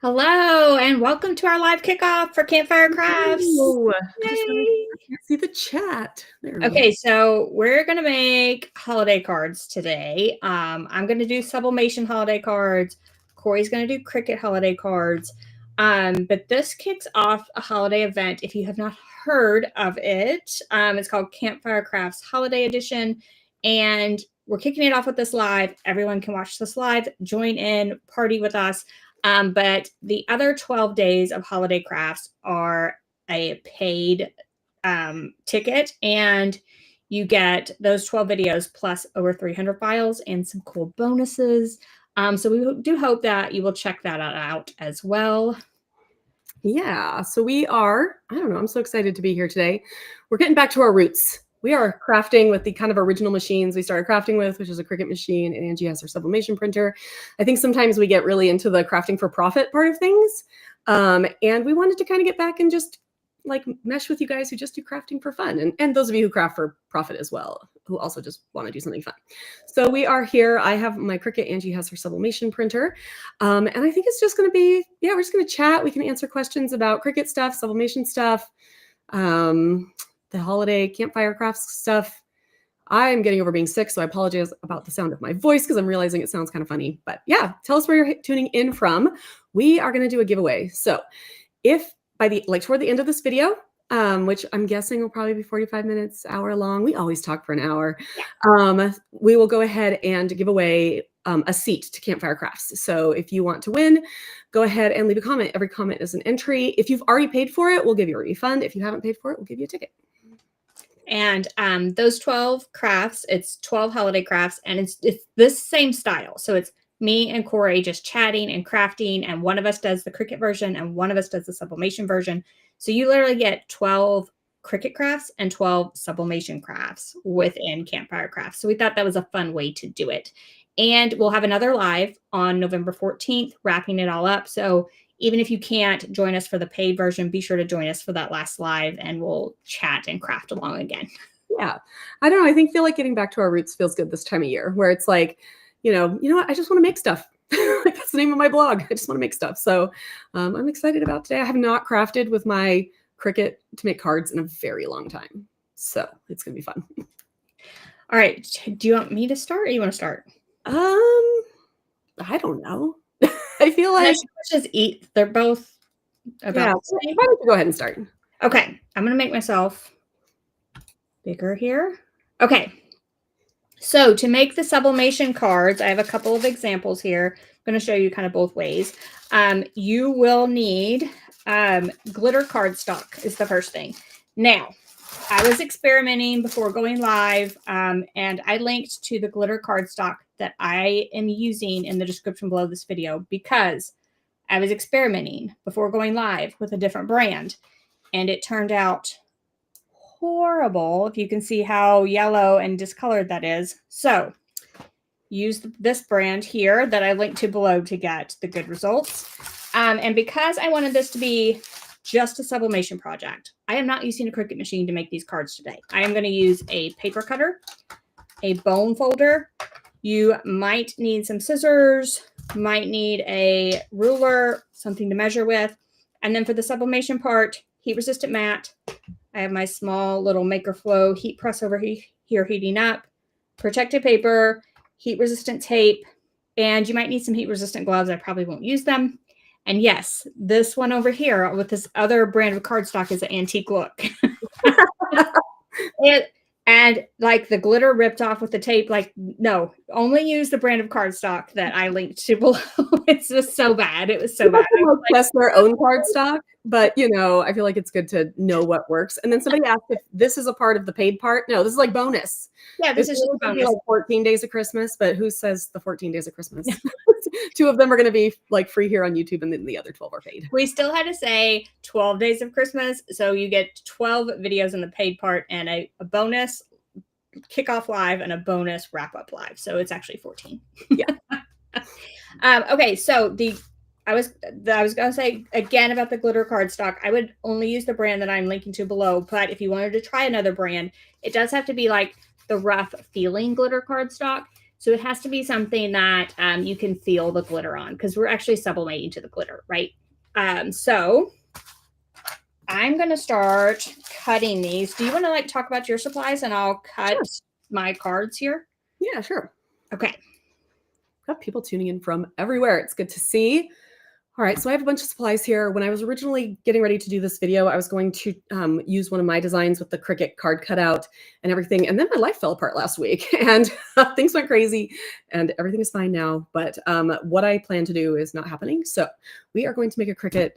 Hello, and welcome to our live kickoff for Campfire Crafts. Oh, I Yay! can't see the chat. There we Okay, go. so we're going to make holiday cards today. I'm going to do sublimation holiday cards. Cori's going to do Cricut holiday cards. But this kicks off a holiday event. If you have not heard of it, it's called Campfire Crafts Holiday Edition. And we're kicking it off with this live. Everyone can watch this live, join in, party with us. But the other 12 days of holiday crafts are a paid ticket, and you get those 12 videos plus over 300 files and some cool bonuses. So we do hope that you will check that out as well. Yeah, so we are, I don't know, I'm so excited to be here today. We're getting back to our roots. We are crafting with the kind of original machines we started crafting with, which is a Cricut machine, and Angie has her sublimation printer. I think sometimes we get really into the crafting for profit part of things. And we wanted to kind of get back and just like mesh with you guys who just do crafting for fun, and those of you who craft for profit as well, who also just want to do something fun. So we are here. I have my Cricut. Angie has her sublimation printer. And I think it's just going to be, yeah, we're just going to chat. We can answer questions about Cricut stuff, sublimation stuff, the holiday campfire crafts stuff. I'm getting over being sick, so I apologize about the sound of my voice because I'm realizing it sounds kind of funny. But yeah, tell us where you're tuning in from. We are going to do a giveaway. So if by the toward the end of this video, which I'm guessing will probably be 45 minutes, hour long. We always talk for an hour. We will go ahead and give away a seat to Campfire Crafts. So if you want to win, go ahead and leave a comment. Every comment is an entry. If you've already paid for it, we'll give you a refund. If you haven't paid for it, we'll give you a ticket. And those 12 crafts, it's 12 holiday crafts, and it's this same style. So it's me and Cori just chatting and crafting, and one of us does the Cricut version and one of us does the sublimation version. So you literally get 12 Cricut crafts and 12 sublimation crafts within Campfire Crafts. So we thought that was a fun way to do it. And we'll have another live on November 14th, wrapping it all up. So even if you can't join us for the paid version, be sure to join us for that last live, and we'll chat and craft along again. Yeah, I don't know. I feel like getting back to our roots feels good this time of year, where it's like, you know what? I just want to make stuff. Like that's the name of my blog. I just want to make stuff. So I'm excited about today. I have not crafted with my Cricut to make cards in a very long time. So it's going to be fun. All right. Do you want me to start or you want to start? I don't know. I feel like let's just eat. They're both about the same. Why don't you go ahead and start? Okay. I'm going to make myself bigger here. Okay. So to make the sublimation cards, I have a couple of examples here. I'm going to show you kind of both ways. You will need glitter cardstock is the first thing. Now, I was experimenting before going live, and I linked to the glitter cardstock that I am using in the description below this video because I was experimenting before going live with a different brand, and it turned out horrible. If you can see how yellow and discolored that is. So use this brand here that I linked to below to get the good results. And because I wanted this to be just a sublimation project, I am not using a Cricut machine to make these cards today. I am going to use a paper cutter, a bone folder. You might need some scissors, might need a ruler, something to measure with. And then for the sublimation part, heat resistant mat. I have my small little Maker Flow heat press over here heating up, protective paper, heat resistant tape, and you might need some heat resistant gloves. I probably won't use them. And yes, this one over here with this other brand of cardstock is an antique look. And like the glitter ripped off with the tape, like, no, only use the brand of cardstock that I linked to below. It's just so bad. It was so bad. Test their own cardstock, but I feel like it's good to know what works. And then somebody asked if this is a part of the paid part. No, this is like bonus. Yeah, this is just bonus. Like 14 days of Christmas, but who says the 14 days of Christmas? 2 of them are going to be like free here on YouTube, and then the other 12 are paid. We still had to say 12 days of Christmas, so you get 12 videos in the paid part and a bonus kickoff live and a bonus wrap up live. So it's actually 14. Yeah. Okay, so I was going to say again about the glitter cardstock. I would only use the brand that I'm linking to below, but if you wanted to try another brand, it does have to be like the rough feeling glitter cardstock. So it has to be something that you can feel the glitter on, because we're actually sublimating to the glitter, right? So I'm going to start cutting these. Do you want to like talk about your supplies and I'll cut my cards here? Yeah, sure. Okay. Got people tuning in from everywhere. It's good to see. All right, so I have a bunch of supplies here. When I was originally getting ready to do this video, I was going to use one of my designs with the Cricut card cutout and everything. And then my life fell apart last week and things went crazy and everything is fine now. But what I plan to do is not happening. So we are going to make a Cricut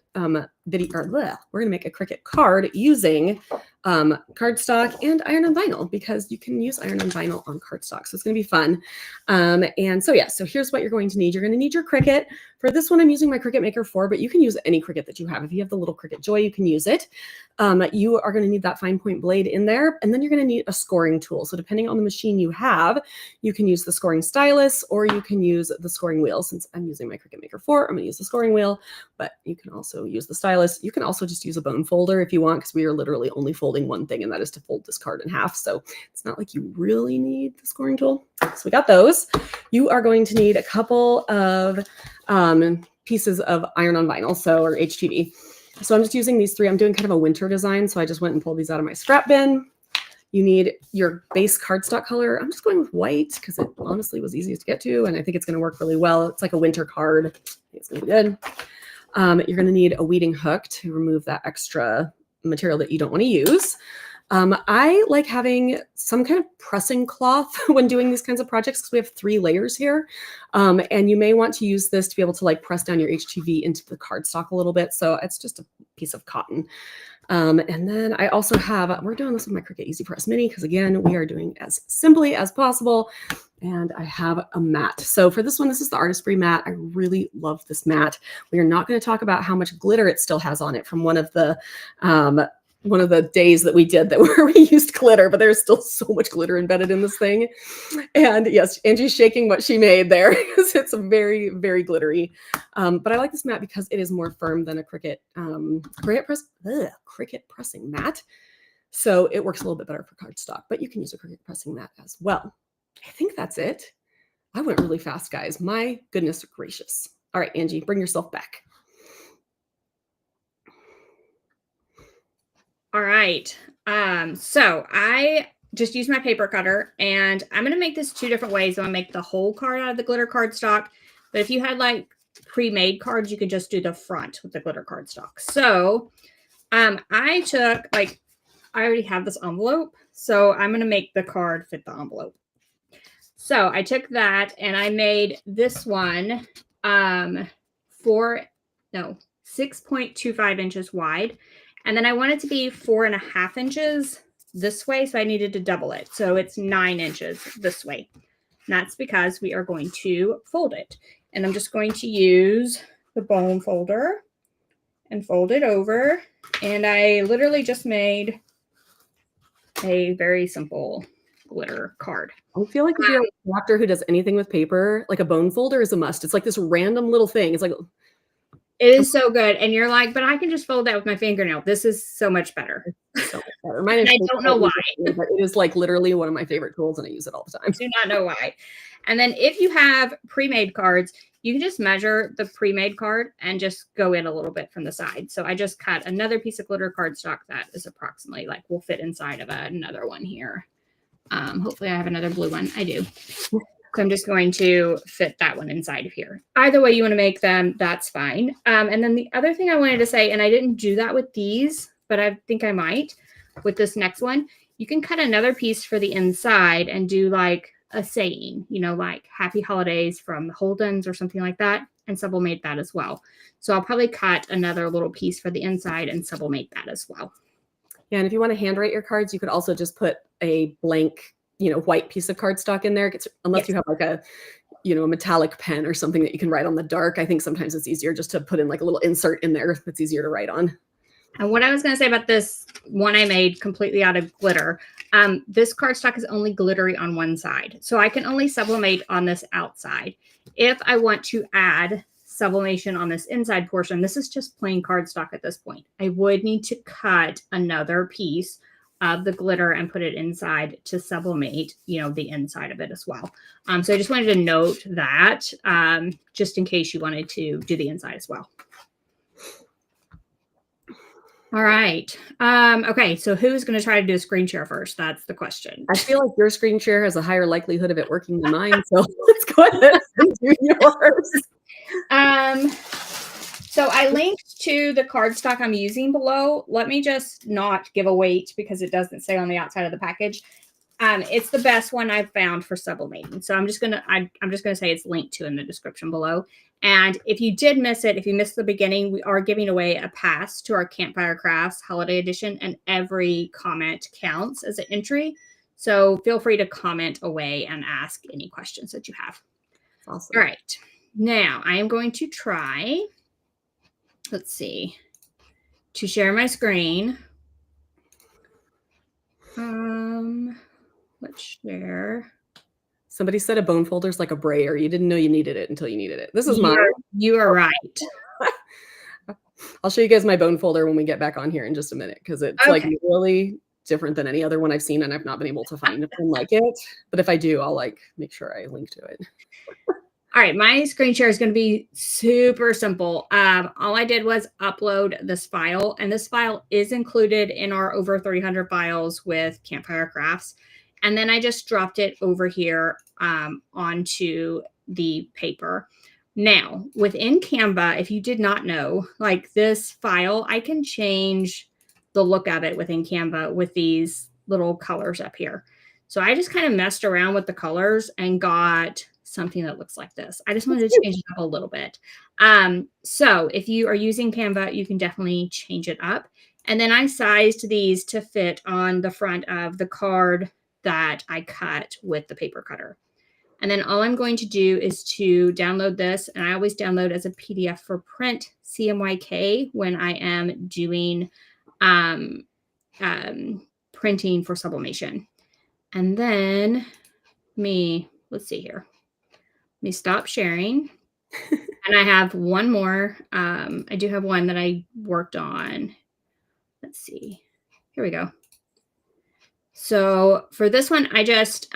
video, or we're going to make a Cricut card using cardstock and iron on vinyl, because you can use iron on vinyl on cardstock. So it's going to be fun. And so, yeah, so here's what you're going to need. You're going to need your Cricut. For this one, I'm using my Cricut Maker 4, but you can use any Cricut that you have. If you have the little Cricut Joy, you can use it. You are going to need that fine point blade in there, and then you're going to need a scoring tool. So depending on the machine you have, you can use the scoring stylus or you can use the scoring wheel. Since I'm using my Cricut Maker 4, I'm going to use the scoring wheel, but you can also use the stylus. You can also just use a bone folder if you want, because we are literally only folding one thing, and that is to fold this card in half. So it's not like you really need the scoring tool. So we got those. You are going to need a couple of pieces of iron on vinyl, or HTV. So I'm just using these three. I'm doing kind of a winter design, so I just went and pulled these out of my scrap bin. You need your base cardstock color. I'm just going with white because it honestly was easiest to get to, and I think it's going to work really well. It's like a winter card. I think it's going to be good. You're going to need a weeding hook to remove that extra material that you don't want to use. I like having some kind of pressing cloth when doing these kinds of projects, because we have 3 layers here. And you may want to use this to be able to like press down your HTV into the cardstock a little bit. So it's just a piece of cotton. And then I also have, we're doing this with my Cricut Easy Press Mini, because again, we are doing as simply as possible. And I have a mat. So for this one, this is the Artist Free mat. I really love this mat. We are not going to talk about how much glitter it still has on it from one of the days that we did that where we used glitter, but there's still so much glitter embedded in this thing. And yes, Angie's shaking what she made there because it's very, very glittery. But I like this mat because it is more firm than a Cricut pressing mat. So it works a little bit better for cardstock, but you can use a Cricut pressing mat as well. I think that's it. I went really fast, guys. My goodness gracious. All right, Angie, bring yourself back. All right. So I just use my paper cutter, and I'm going to make this 2 different ways. I'm going to make the whole card out of the glitter cardstock. But if you had like pre-made cards, you could just do the front with the glitter cardstock. So I took I already have this envelope, so I'm going to make the card fit the envelope. So I took that and I made this one 6.25 inches wide. And then I want it to be 4.5 inches this way. So I needed to double it. So it's 9 inches this way. And that's because we are going to fold it. And I'm just going to use the bone folder and fold it over. And I literally just made a very simple glitter card. I feel like if you're a doctor who does anything with paper, like a bone folder is a must. It's like this random little thing. It's like, it is so good. And you're like, but I can just fold that with my fingernail. This is so much better. So much better. Mine is I don't know why. But it is like literally one of my favorite tools, and I use it all the time. I do not know why. And then if you have pre-made cards, you can just measure the pre-made card and just go in a little bit from the side. So I just cut another piece of glitter cardstock that is approximately will fit inside of another one here. Hopefully I have another blue one. I do. So I'm just going to fit that one inside of here. Either way you want to make them, that's fine. And then the other thing I wanted to say, and I didn't do that with these, but I think I might with this next one, you can cut another piece for the inside and do like a saying, like Happy Holidays from the Holdens or something like that, and sublimate that as well. So I'll probably cut another little piece for the inside and sublimate that as well. Yeah, and if you want to handwrite your cards, you could also just put a blank, white piece of cardstock in there. Unless you have like a metallic pen or something that you can write on the dark. I think sometimes it's easier just to put in like a little insert in there that's easier to write on. And what I was going to say about this one I made completely out of glitter, this cardstock is only glittery on one side. So I can only sublimate on this outside. If I want to add sublimation on this inside portion, this is just plain cardstock at this point. I would need to cut another piece of the glitter and put it inside to sublimate, you know, the inside of it as well. So I just wanted to note that just in case you wanted to do the inside as well. All right. Okay, so who's going to try to do a screen share first? That's the question. I feel like your screen share has a higher likelihood of it working than mine, so let's go ahead and do yours. So I linked to the cardstock I'm using below. Let me just not give a weight because it doesn't say on the outside of the package. It's the best one I've found for sublimating. So I'm just gonna say it's linked to in the description below. And if you did miss it, if you missed the beginning, we are giving away a pass to our Campfire Crafts Holiday Edition, and every comment counts as an entry. So feel free to comment away and ask any questions that you have. Awesome. All right. Now I am going to try, let's see, to share my screen. Let's share. Somebody said a bone folder is like a brayer. You didn't know you needed it until you needed it. This is mine. You are right. I'll show you guys my bone folder when we get back on here in just a minute, because it's like really different than any other one I've seen, and I've not been able to find one like it. But if I do, I'll like make sure I link to it. All right, my screen share is going to be super simple. All I did was upload this file, and this file is included in our over 300 files with Campfire Crafts. And then I just dropped it over here onto the paper. Now, within Canva, if you did not know, like this file, I can change the look of it within Canva with these little colors up here. So I just kind of messed around with the colors and got something that looks like this. I just wanted to change it up a little bit. So if you are using Canva, you can definitely change it up. And then I sized these to fit on the front of the card that I cut with the paper cutter. And then all I'm going to do is to download this. And I always download as a PDF for print CMYK when I am doing printing for sublimation. And then let's see here. Let me stop sharing. And I have one more. I do have one that I worked on. Let's see. Here we go. So for this one, I just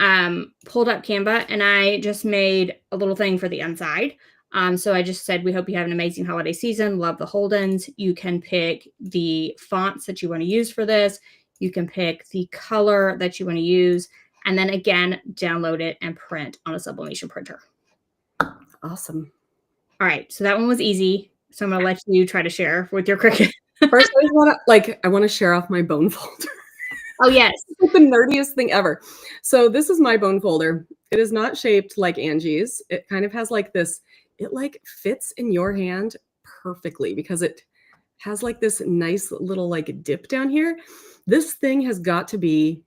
pulled up Canva and I just made a little thing for the inside. So I just said, we hope you have an amazing holiday season. Love the Holdens. You can pick the fonts that you want to use for this. You can pick the color that you want to use. And then again, download it and print on a sublimation printer. Awesome. All right. So that one was easy. So I'm going to let you try to share with your Cricut. First, I want to share off my bone folder. Oh, yes. It's the nerdiest thing ever. So this is my bone folder. It is not shaped like Angie's. It kind of has like this, it like fits in your hand perfectly because it has like this nice little like dip down here. This thing has got to be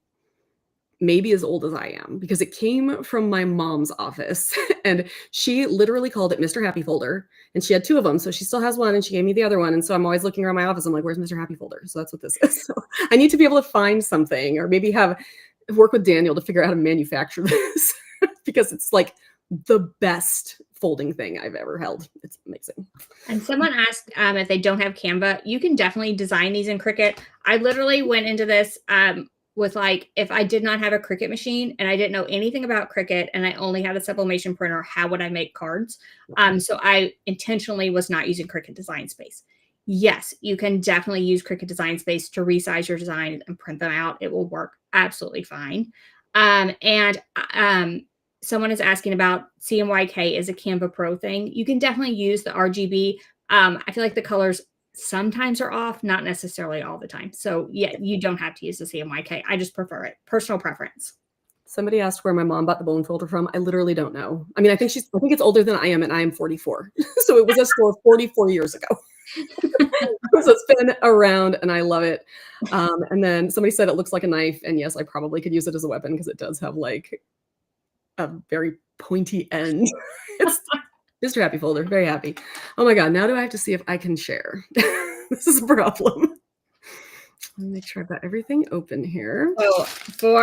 maybe as old as I am, because it came from my mom's office and she literally called it Mr. Happy Folder, and she had two of them. So she still has one and she gave me the other one. And so I'm always looking around my office. I'm like, where's Mr. Happy Folder? So that's what this is. So I need to be able to find something, or maybe work with Daniel to figure out how to manufacture this because it's like the best folding thing I've ever held. It's amazing. And someone asked if they don't have Canva, you can definitely design these in Cricut. I literally went into this with like, if I did not have a Cricut machine and I didn't know anything about Cricut and I only had a sublimation printer, how would I make cards? So I intentionally was not using Cricut Design Space. Yes, you can definitely use Cricut Design Space to resize your designs and print them out. It will work absolutely fine. Someone is asking about CMYK is a Canva Pro thing. You can definitely use the RGB. I feel like the colors sometimes are off, not necessarily all the time. So yeah, you don't have to use the CMYK. I just prefer it. Personal preference. Somebody asked where my mom bought the bone folder from. I literally don't know. I mean, I think it's older than I am, and I am 44. So it was a store 44 years ago. So it's been around and I love it. And then somebody said it looks like a knife. And yes, I probably could use it as a weapon because it does have like a very pointy end. It's Mr. Happy Folder, very happy. Oh my God, now do I have to see if I can share? This is a problem. Let me make sure I've got everything open here. So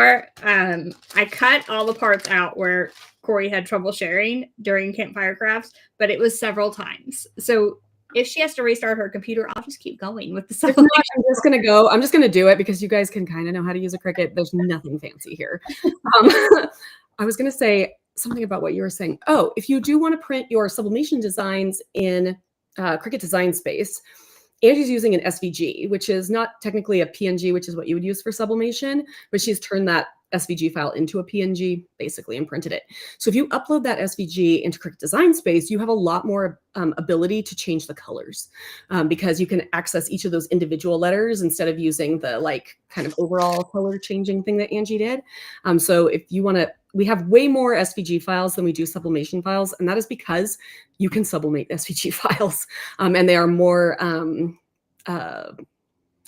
I cut all the parts out where Cori had trouble sharing during Campfire Crafts, but it was several times. So if she has to restart her computer, I'll just keep going with the If not, sublimation. I'm just gonna do it because you guys can kind of know how to use a Cricut. There's nothing fancy here. I was gonna say something about what you were saying. Oh, if you do want to print your sublimation designs in Cricut Design Space, Angie's using an SVG, which is not technically a PNG, which is what you would use for sublimation, but she's turned that SVG file into a PNG basically and printed it. So if you upload that SVG into Cricut Design Space, you have a lot more ability to change the colors because you can access each of those individual letters instead of using the like kind of overall color changing thing that Angie did. So if you want to, we have way more SVG files than we do sublimation files, and that is because you can sublimate SVG files, and they are more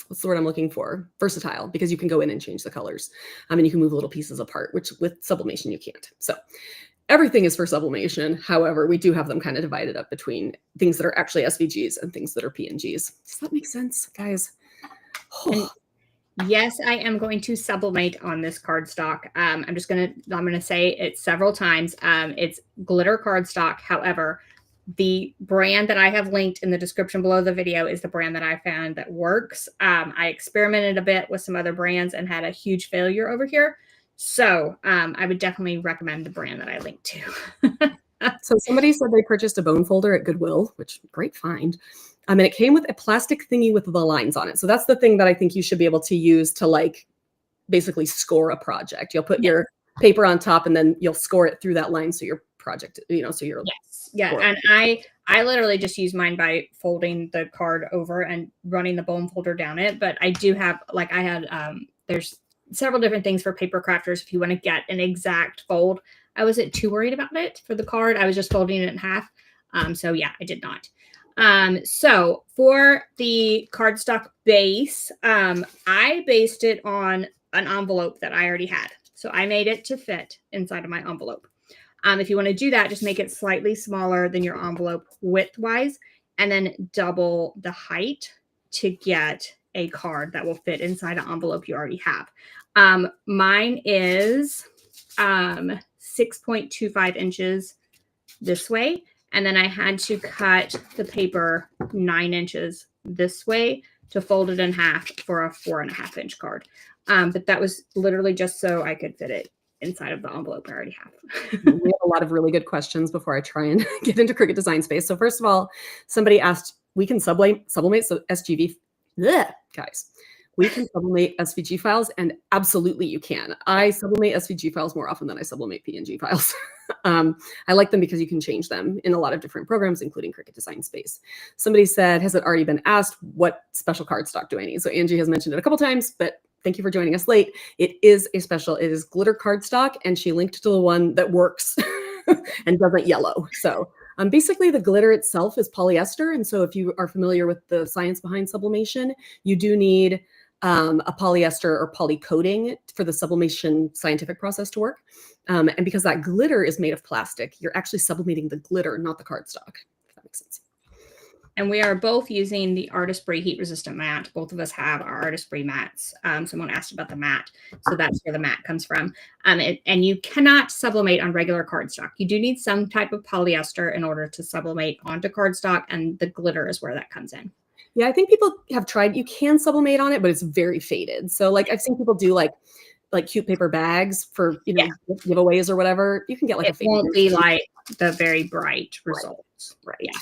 what's the word I'm looking for? Versatile, because you can go in and change the colors. And you can move little pieces apart, which with sublimation you can't. So everything is for sublimation. However, we do have them kind of divided up between things that are actually SVGs and things that are PNGs. Does that make sense, guys? Oh. Yes, I am going to sublimate on this cardstock. I'm gonna say it several times. It's glitter cardstock. However, the brand that I have linked in the description below the video is the brand that I found that works. I experimented a bit with some other brands and had a huge failure over here. So I would definitely recommend the brand that I linked to. So somebody said they purchased a bone folder at Goodwill, which great find. And it came with a plastic thingy with the lines on it. So that's the thing that I think you should be able to use to like basically score a project. You'll put your paper on top and then you'll score it through that line. So your project, so you're and I literally just use mine by folding the card over and running the bone folder down it. But I do have there's several different things for paper crafters if you want to get an exact fold. I wasn't too worried about it for the card. I was just folding it in half. So yeah, I did not. So for the cardstock base, I based it on an envelope that I already had. So I made it to fit inside of my envelope. If you want to do that, just make it slightly smaller than your envelope width-wise, and then double the height to get a card that will fit inside an envelope you already have. Mine is 6.25 inches this way, and then I had to cut the paper 9 inches this way to fold it in half for a 4.5 inch card. But that was literally just so I could fit it inside of the envelope I already have. We have a lot of really good questions before I try and get into Cricut Design Space. So first of all, somebody asked, we can sublimate so SGV. Guys, we can sublimate SVG files, and absolutely you can. I sublimate SVG files more often than I sublimate PNG files. I like them because you can change them in a lot of different programs, including Cricut Design Space. Somebody said, has it already been asked, what special cardstock do I need? So Angie has mentioned it a couple times, but thank you for joining us late. It is glitter cardstock, and she linked to the one that works and doesn't yellow. So basically the glitter itself is polyester. And so if you are familiar with the science behind sublimation, you do need a polyester or poly coating for the sublimation scientific process to work. And because that glitter is made of plastic, you're actually sublimating the glitter, not the cardstock, if that makes sense. And we are both using the Artistry heat resistant mat. Both of us have our Artistry mats. Someone asked about the mat. So that's where the mat comes from. And you cannot sublimate on regular cardstock. You do need some type of polyester in order to sublimate onto cardstock, and the glitter is where that comes in. Yeah, I think people have tried, you can sublimate on it, but it's very faded. So like I've seen people do like cute paper bags for, giveaways or whatever. You can get like it won't be like the very bright results. Right. Yeah.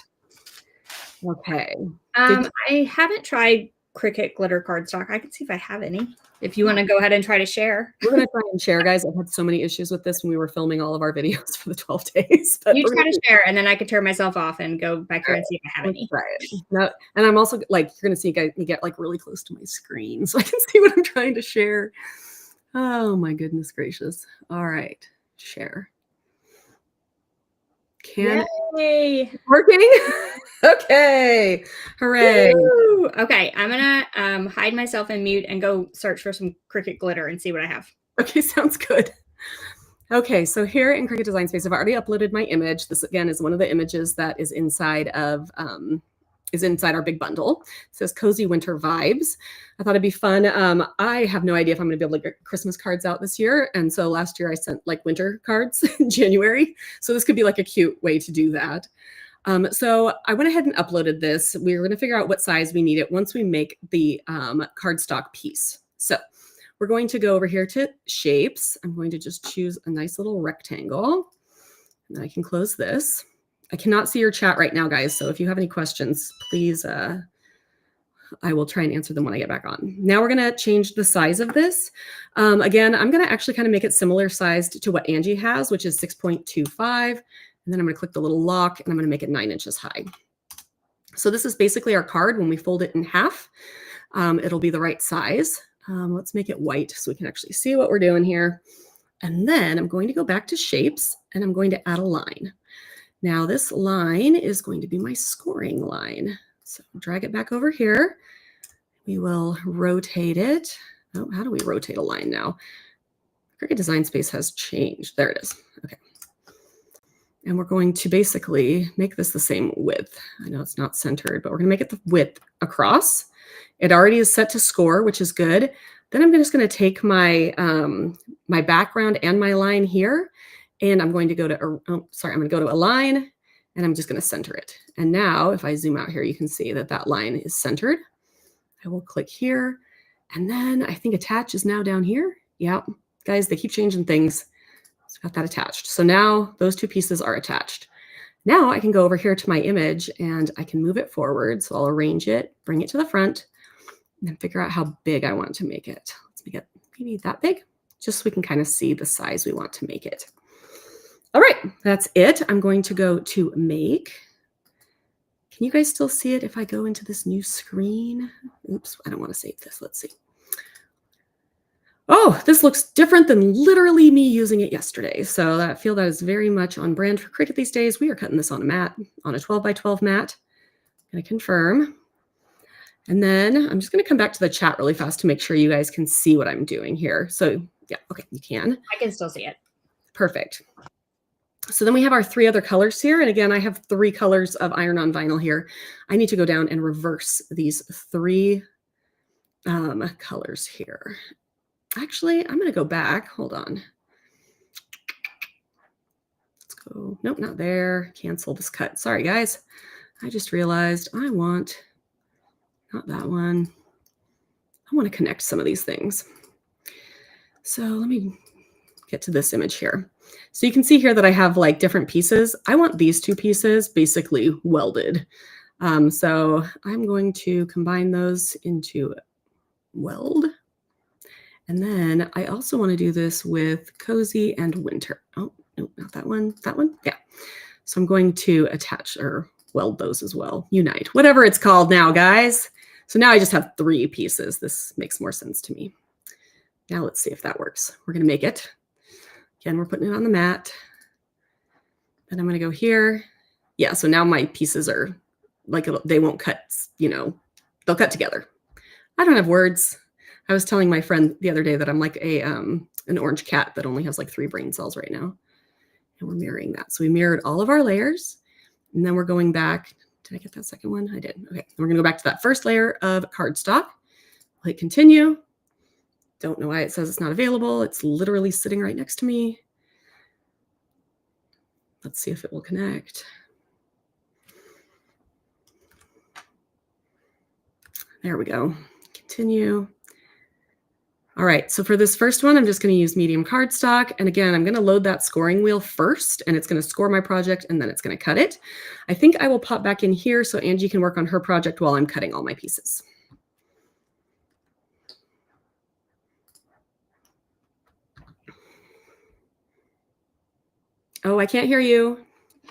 Okay. I haven't tried Cricut glitter cardstock. I can see if I have any. If you want to go ahead and try to share. We're going to try and share, guys. I've had so many issues with this when we were filming all of our videos for the 12 days. You try to share, and then I could turn myself off and go back here and see if I have any. Right. No, and I'm also like, you're going to see me get like really close to my screen so I can see what I'm trying to share. Oh my goodness gracious. All right. Share. Yay. Working? Okay. Hooray. Woo! Okay. I'm going to hide myself in mute and go search for some Cricut glitter and see what I have. Okay. Sounds good. Okay. So here in Cricut Design Space, I've already uploaded my image. This again is one of the images that is inside of, our big bundle. It says Cozy Winter Vibes. I thought it'd be fun. I have no idea if I'm going to be able to get Christmas cards out this year. And so last year I sent like winter cards in January. So this could be like a cute way to do that. So I went ahead and uploaded this. We're going to figure out what size we need it once we make the cardstock piece. So we're going to go over here to shapes. I'm going to just choose a nice little rectangle. And then I can close this. I cannot see your chat right now, guys. So if you have any questions, please, I will try and answer them when I get back on. Now we're going to change the size of this. Again, I'm going to actually kind of make it similar sized to what Angie has, which is 6.25. And then I'm going to click the little lock and I'm going to make it 9 inches high. So this is basically our card. When we fold it in half, it'll be the right size. Let's make it white so we can actually see what we're doing here. And then I'm going to go back to shapes and I'm going to add a line. Now this line is going to be my scoring line. So drag it back over here. We will rotate it. Oh, how do we rotate a line now? Cricut Design Space has changed. There it is. Okay. And we're going to basically make this the same width. I know it's not centered, but we're going to make it the width across. It already is set to score, which is good. Then I'm just going to take my my background and my line here, and I'm going to go to I'm going to go to align, and I'm just going to center it. And now if I zoom out here, you can see that that line is centered. I will click here, and then I think attach is now down here. Yeah, guys, they keep changing things. So got that attached. So now those two pieces are attached. Now I can go over here to my image and I can move it forward. So I'll arrange it, bring it to the front, and then figure out how big I want to make it. Let's make it maybe that big, just so we can kind of see the size we want to make it. All right, that's it. I'm going to go to make. Can you guys still see it if I go into this new screen? Oops, I don't want to save this. Let's see. Oh, this looks different than literally me using it yesterday. So I feel that is very much on brand for Cricut these days. We are cutting this on a mat, on a 12 by 12 mat. I'm going to confirm. And then I'm just going to come back to the chat really fast to make sure you guys can see what I'm doing here. So yeah, okay, you can. I can still see it. Perfect. So then we have our 3 other colors here. And again, I have 3 colors of iron-on vinyl here. I need to go down and reverse these 3 colors here. Actually, I'm going to go back. Hold on. Let's go. Nope, not there. Cancel this cut. Sorry, guys. I just realized I want, not that one. I want to connect some of these things. So let me get to this image here. So you can see here that I have like different pieces. I want these 2 pieces basically welded. So I'm going to combine those into weld. And then I also want to do this with Cozy and Winter. Oh, no, not that one. That one? Yeah. So I'm going to attach or weld those as well. Unite, whatever it's called now, guys. So now I just have 3 pieces. This makes more sense to me. Now let's see if that works. We're going to make it. Again, we're putting it on the mat. And I'm going to go here. Yeah, so now my pieces are like, they won't cut, you know, they'll cut together. I don't have words. I was telling my friend the other day that I'm like an orange cat that only has like 3 brain cells right now. And we're mirroring that. So we mirrored all of our layers. And then we're going back. Did I get that second one? I did. Okay. And we're going to go back to that first layer of cardstock. Click continue. Don't know why it says it's not available. It's literally sitting right next to me. Let's see if it will connect. There we go. Continue. All right, so for this first one, I'm just going to use medium cardstock. And again, I'm going to load that scoring wheel first, and it's going to score my project, and then it's going to cut it. I think I will pop back in here so Angie can work on her project while I'm cutting all my pieces. Oh, I can't hear you.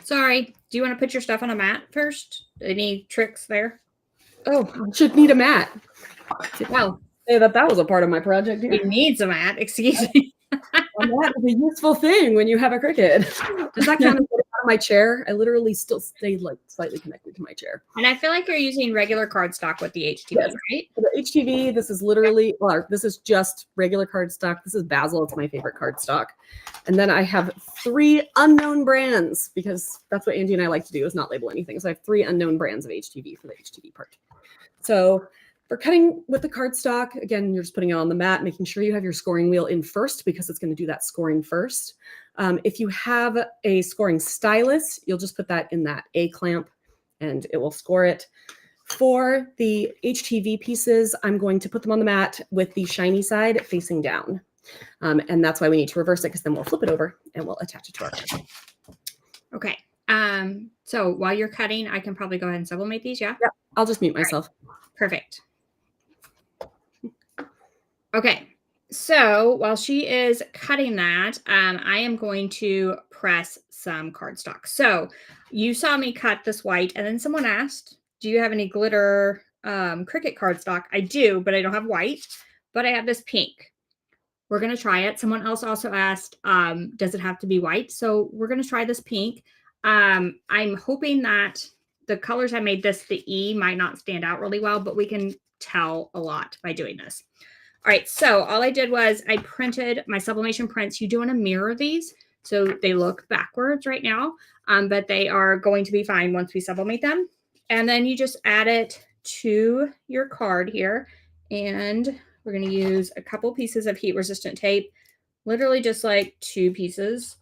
Sorry. Do you want to put your stuff on a mat first? Any tricks there? Oh, I should need a mat. Well, Say that was a part of my project here. it needs a mat. Excuse me. A mat is a useful thing when you have a Cricut. Does that count as getting out of my chair? I literally still stay like slightly connected to my chair. And I feel like you're using regular cardstock with the HTV, Yes. right? For the HTV, this is literally, well, this is just regular cardstock. This is Basil. It's my favorite cardstock. And then I have 3 unknown brands because that's what Angie and I like to do is not label anything. So I have 3 unknown brands of HTV for the HTV part. So for cutting with the cardstock, again, you're just putting it on the mat, making sure you have your scoring wheel in first because it's going to do that scoring first. If you have a scoring stylus, you'll just put that in that A clamp and it will score it. For the HTV pieces, I'm going to put them on the mat with the shiny side facing down. And that's why we need to reverse it, because then we'll flip it over and we'll attach it to our card. Okay. So while you're cutting, I can probably go ahead and sublimate these, yeah? Yep. I'll just mute myself. Right. Perfect. Okay. So while she is cutting that, I am going to press some cardstock. So you saw me cut this white, and then someone asked, do you have any glitter Cricut cardstock? I do, but I don't have white, but I have this pink. We're going to try it. Someone else also asked, does it have to be white? So we're going to try this pink. I'm hoping that the colors I made this, the E might not stand out really well, but we can tell a lot by doing this. All right, so all I did was I printed my sublimation prints. You do want to mirror these so they look backwards right now, but they are going to be fine once we sublimate them. And then you just add it to your card here, and we're going to use a couple pieces of heat-resistant tape, literally just like 2 pieces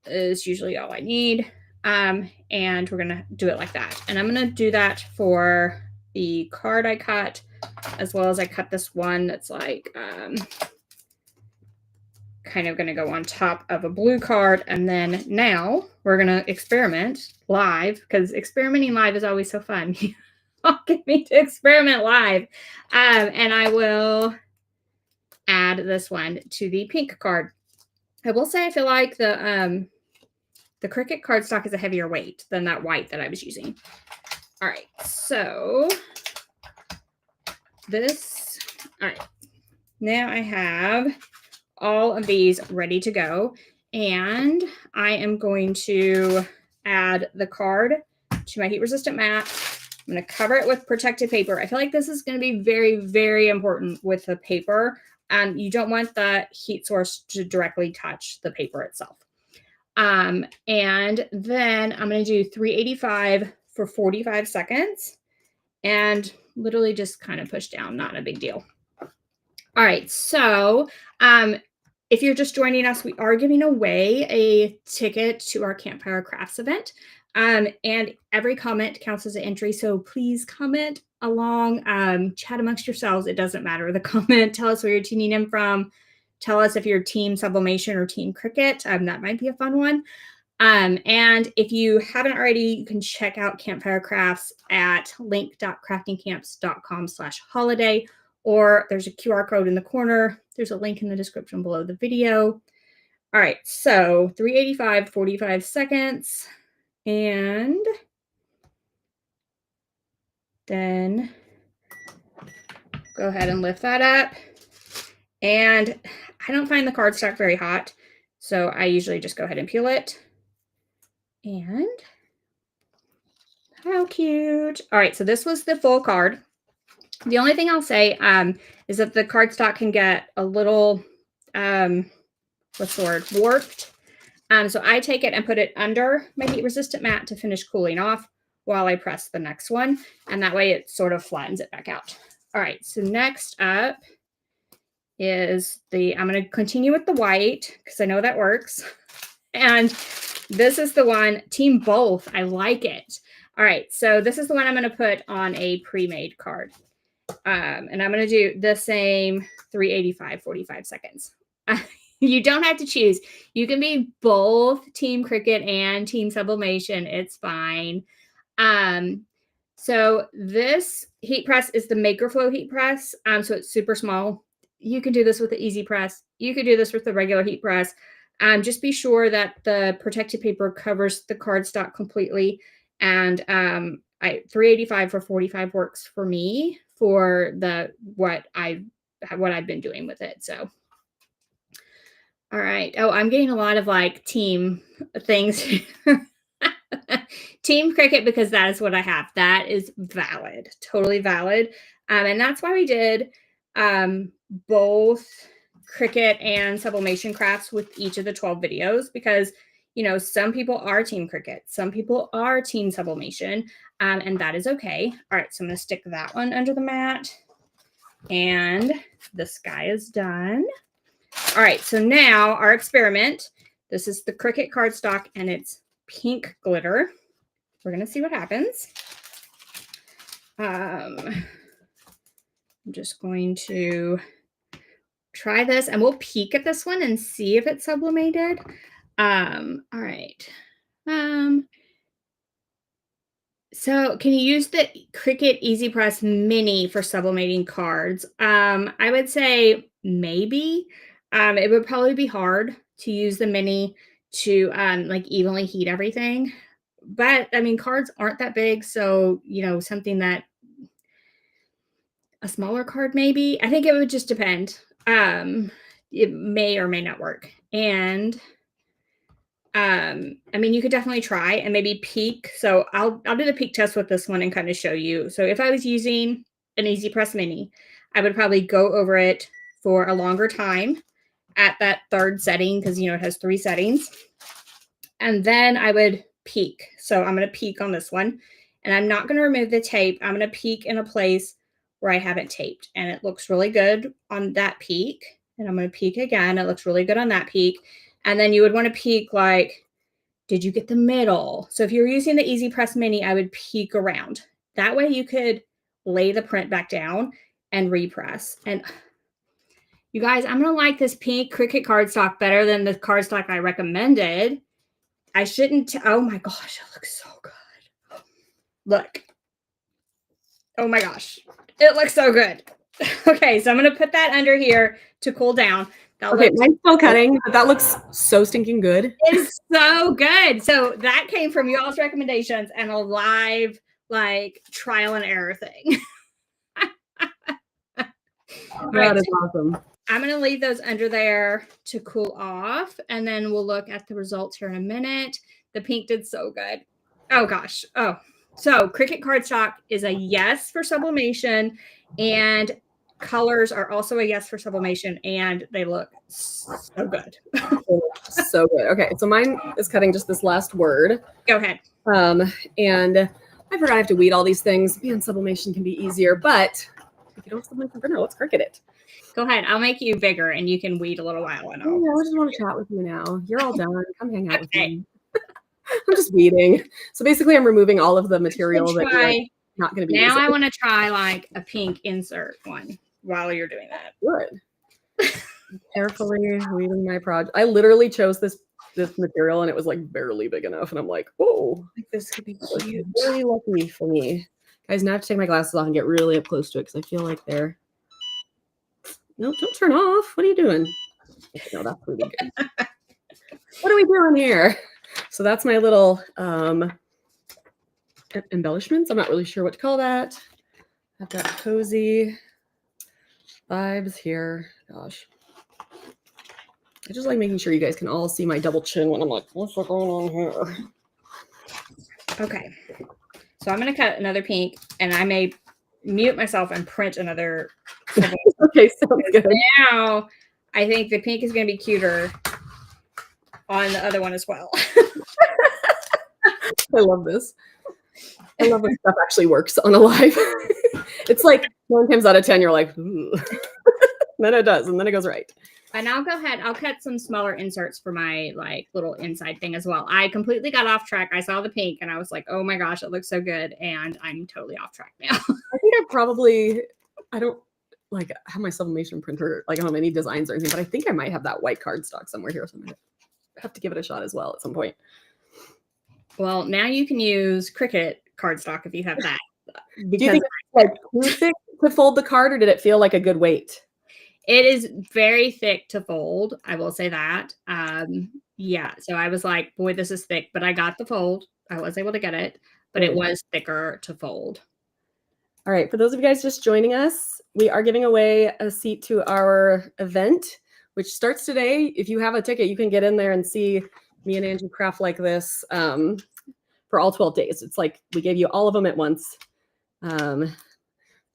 is usually all I need. And we're going to do it like that. And I'm going to do that for the card I cut, as well as I cut this one that's like kind of going to go on top of a blue card. And then now we're going to experiment live, because experimenting live is always so fun. I'll get me to experiment live. And I will add this one to the pink card. I will say I feel like the Cricut cardstock is a heavier weight than that white that I was using. All right, so this, all right, now I have all of these ready to go, and I am going to add the card to my heat resistant mat. I'm going to cover it with protective paper. I feel like this is going to be very, very important with the paper. You don't want the heat source to directly touch the paper itself. And then I'm going to do 385 for 45 seconds and literally just kind of push down, not a big deal. All right, so if you're just joining us, we are giving away a ticket to our Campfire Crafts event. And every comment counts as an entry, so please comment along, chat amongst yourselves. It doesn't matter the comment. Tell us where you're tuning in from. Tell us if you're Team Sublimation or Team Cricut. That might be a fun one. And if you haven't already, you can check out Campfire Crafts at link.craftingcamps.com/holiday, or there's a QR code in the corner. There's a link in the description below the video. All right, so 385, 45 seconds. And then go ahead and lift that up. And I don't find the cardstock very hot, so I usually just go ahead and peel it. And how cute. All right, so this was the full card. The only thing I'll say is that the cardstock can get a little, what's the word, warped. So I take it and put it under my heat resistant mat to finish cooling off while I press the next one. And that way it sort of flattens it back out. All right, so next up is I'm going to continue with the white because I know that works. And this is the one, Team Both. I like it. All right, so this is the one I'm going to put on a pre-made card. And I'm going to do the same 385, 45 seconds. You don't have to choose. You can be both Team Cricut and Team Sublimation. It's fine. So this heat press is the MakerFlow heat press. So it's super small. You can do this with the Easy Press. You could do this with the regular heat press. Just be sure that the protective paper covers the cardstock completely. And 385 for 45 works for me for what I've been doing with it. So. All right. Oh, I'm getting a lot of like team things. Team Cricut, because that is what I have. That is valid. Totally valid. And that's why we did both Cricut and Sublimation crafts with each of the 12 videos, because, you know, some people are Team Cricut. Some people are Team Sublimation, and that is okay. All right. So I'm going to stick that one under the mat. And this guy is done. All right, so now our experiment This is the Cricut cardstock and it's pink glitter. We're going to see what happens. I'm just going to try this and we'll peek at this one and see if it's sublimated. All right. So can you use the Cricut Easy Press Mini for sublimating cards? I would say maybe. It would probably be hard to use the Mini to like evenly heat everything. But I mean, cards aren't that big. So, you know, something that a smaller card, maybe. I think it would just depend. It may or may not work. And I mean, you could definitely try and maybe peek. So I'll do the peek test with this one and kind of show you. So if I was using an Easy Press Mini, I would probably go over it for a longer time at that third setting because, you know, it has 3 settings. And then I would peek. So I'm going to peek on this one and I'm not going to remove the tape. I'm going to peek in a place where I have it taped and it looks really good on that peek. And I'm going to peek again. It looks really good on that peek. And then you would want to peek like, did you get the middle? So if you're using the Easy Press Mini, I would peek around. That way you could lay the print back down and repress. And you guys, I'm going to like this pink Cricut cardstock better than the cardstock I recommended. I shouldn't. Oh my gosh, it looks so good. Look. Oh my gosh. It looks so good. Okay, so I'm going to put that under here to cool down. Okay, mine's still cutting, but that looks so stinking good. It's so good. So that came from y'all's recommendations and a live like trial and error thing. That is awesome. I'm going to leave those under there to cool off, and then we'll look at the results here in a minute. The pink did so good. Oh, gosh. Oh, so Cricut cardstock is a yes for sublimation, and colors are also a yes for sublimation, and they look so good. So good. Okay, so mine is cutting just this last word. Go ahead. And I forgot I have to weed all these things. Man, sublimation can be easier, but if you don't sublimate the printer, let's Cricut it. Go ahead. I'll make you bigger and you can weed a little while. And I just want to chat with you now. You're all done. Come hang out with me. I'm just weeding. So basically I'm removing all of the material that you're not going to be using. I want to try like a pink insert one while you're doing that. Good. Carefully weeding my project. I literally chose this material and it was like barely big enough. And I'm like, whoa, this could be cute. Really lucky for me. Guys, now I have to take my glasses off and get really up close to it because I feel like they're... No, don't turn off. What are you doing? No, that's really good. What are we doing here? So that's my little embellishments. I'm not really sure what to call that. I've got cozy vibes here. Gosh. I just like making sure you guys can all see my double chin when I'm like, what's going on here? Okay. So I'm going to cut another pink and I may mute myself and print another. Okay, sounds good. Now I think the pink is going to be cuter on the other one as well. I love this. I love when stuff actually works on a live. It's like 9 times out of 10, you're like, ooh. Then it does, and then it goes right. And I'll go ahead. I'll cut some smaller inserts for my like little inside thing as well. I completely got off track. I saw the pink and I was like, oh my gosh, it looks so good. And I'm totally off track now. I think I don't like have my sublimation printer, like I don't have any designs or anything, but I think I might have that white cardstock somewhere here. So I might have to give it a shot as well at some point. Well, now you can use Cricut cardstock if you have that. Do you think it's like too thick to fold the card, or did it feel like a good weight? It is very thick to fold. I will say that. Yeah. So I was like, boy, this is thick, but I got the fold. I was able to get it, but it was thicker to fold. All right. For those of you guys just joining us, we are giving away a seat to our event, which starts today. If you have a ticket, you can get in there and see me and Angie craft like this for all 12 days. It's like we gave you all of them at once,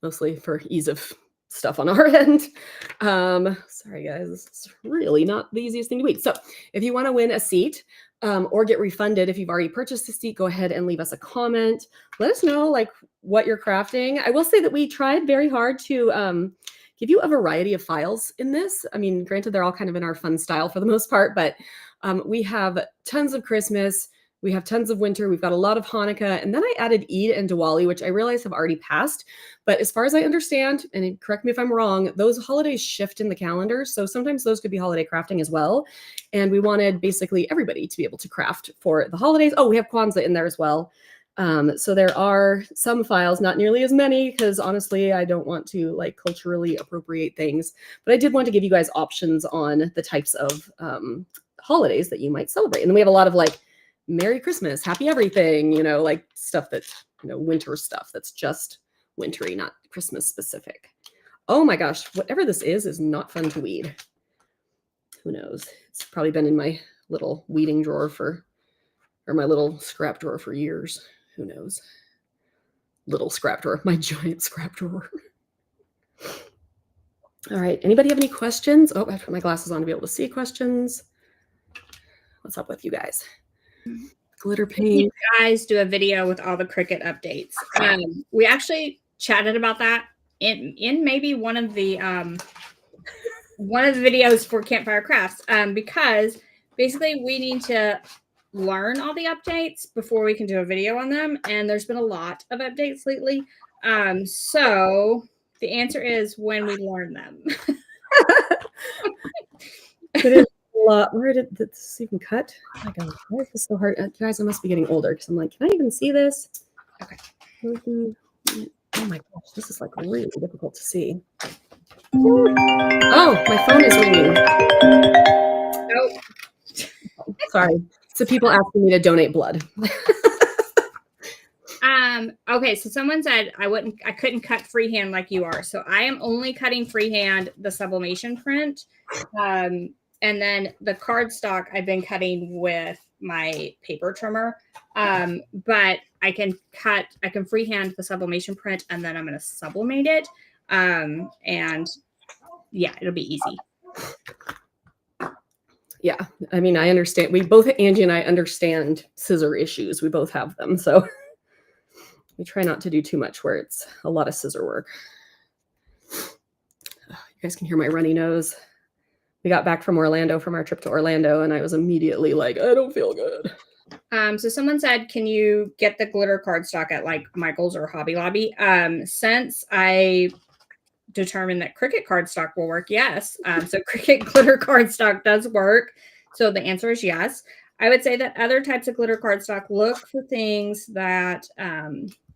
mostly for ease of stuff on our end. Sorry guys, this is really not the easiest thing to weed. So if you want to win a seat or get refunded if you've already purchased a seat, go ahead and leave us a comment. Let us know like what you're crafting. I will say that we tried very hard to give you a variety of files in this. I mean, granted, they're all kind of in our fun style for the most part, but We have tons of Christmas. We have tons of winter. We've got a lot of Hanukkah. And then I added Eid and Diwali, which I realize have already passed. But as far as I understand, and correct me if I'm wrong, those holidays shift in the calendar. So sometimes those could be holiday crafting as well. And we wanted basically everybody to be able to craft for the holidays. Oh, we have Kwanzaa in there as well. So there are some files, not nearly as many, because honestly, I don't want to like culturally appropriate things. But I did want to give you guys options on the types of holidays that you might celebrate. And then we have a lot of like Merry Christmas, Happy Everything, you know, like stuff that's, you know, winter stuff that's just wintry, not Christmas specific. Oh my gosh, whatever this is not fun to weed. Who knows? It's probably been in my little weeding drawer or my little scrap drawer for years. Who knows? Little scrap drawer, my giant scrap drawer. All right, anybody have any questions? Oh, I have to put my glasses on to be able to see questions. What's up with you guys? Glitter paint. You guys do a video with all the Cricut updates. We actually chatted about that in maybe one of the videos for Campfire Crafts, because basically we need to learn all the updates before we can do a video on them, and there's been a lot of updates lately. So the answer is when we learn them. It is a lot. Where did this even cut? Oh my God, why is this so hard? Guys, I must be getting older because I'm like, can I even see this? Okay. Oh my gosh, this is like really difficult to see. Oh, my phone is ringing. Oh, sorry. So people asking me to donate blood. Okay, so someone said I couldn't cut freehand like you are. So I am only cutting freehand the sublimation print. And then the cardstock I've been cutting with my paper trimmer. But I can freehand the sublimation print, and then I'm going to sublimate it. And yeah, it'll be easy. Yeah, I mean, I understand. We both, Angie and I, understand scissor issues. We both have them. So we try not to do too much where it's a lot of scissor work. You guys can hear my runny nose. We got back from Orlando, from our trip to Orlando, and I was immediately like, I don't feel good. So someone said, can you get the glitter cardstock at like Michael's or Hobby Lobby? Since I determined that Cricut cardstock will work, yes. So Cricut glitter cardstock does work. So the answer is yes. I would say that other types of glitter cardstock, look for things that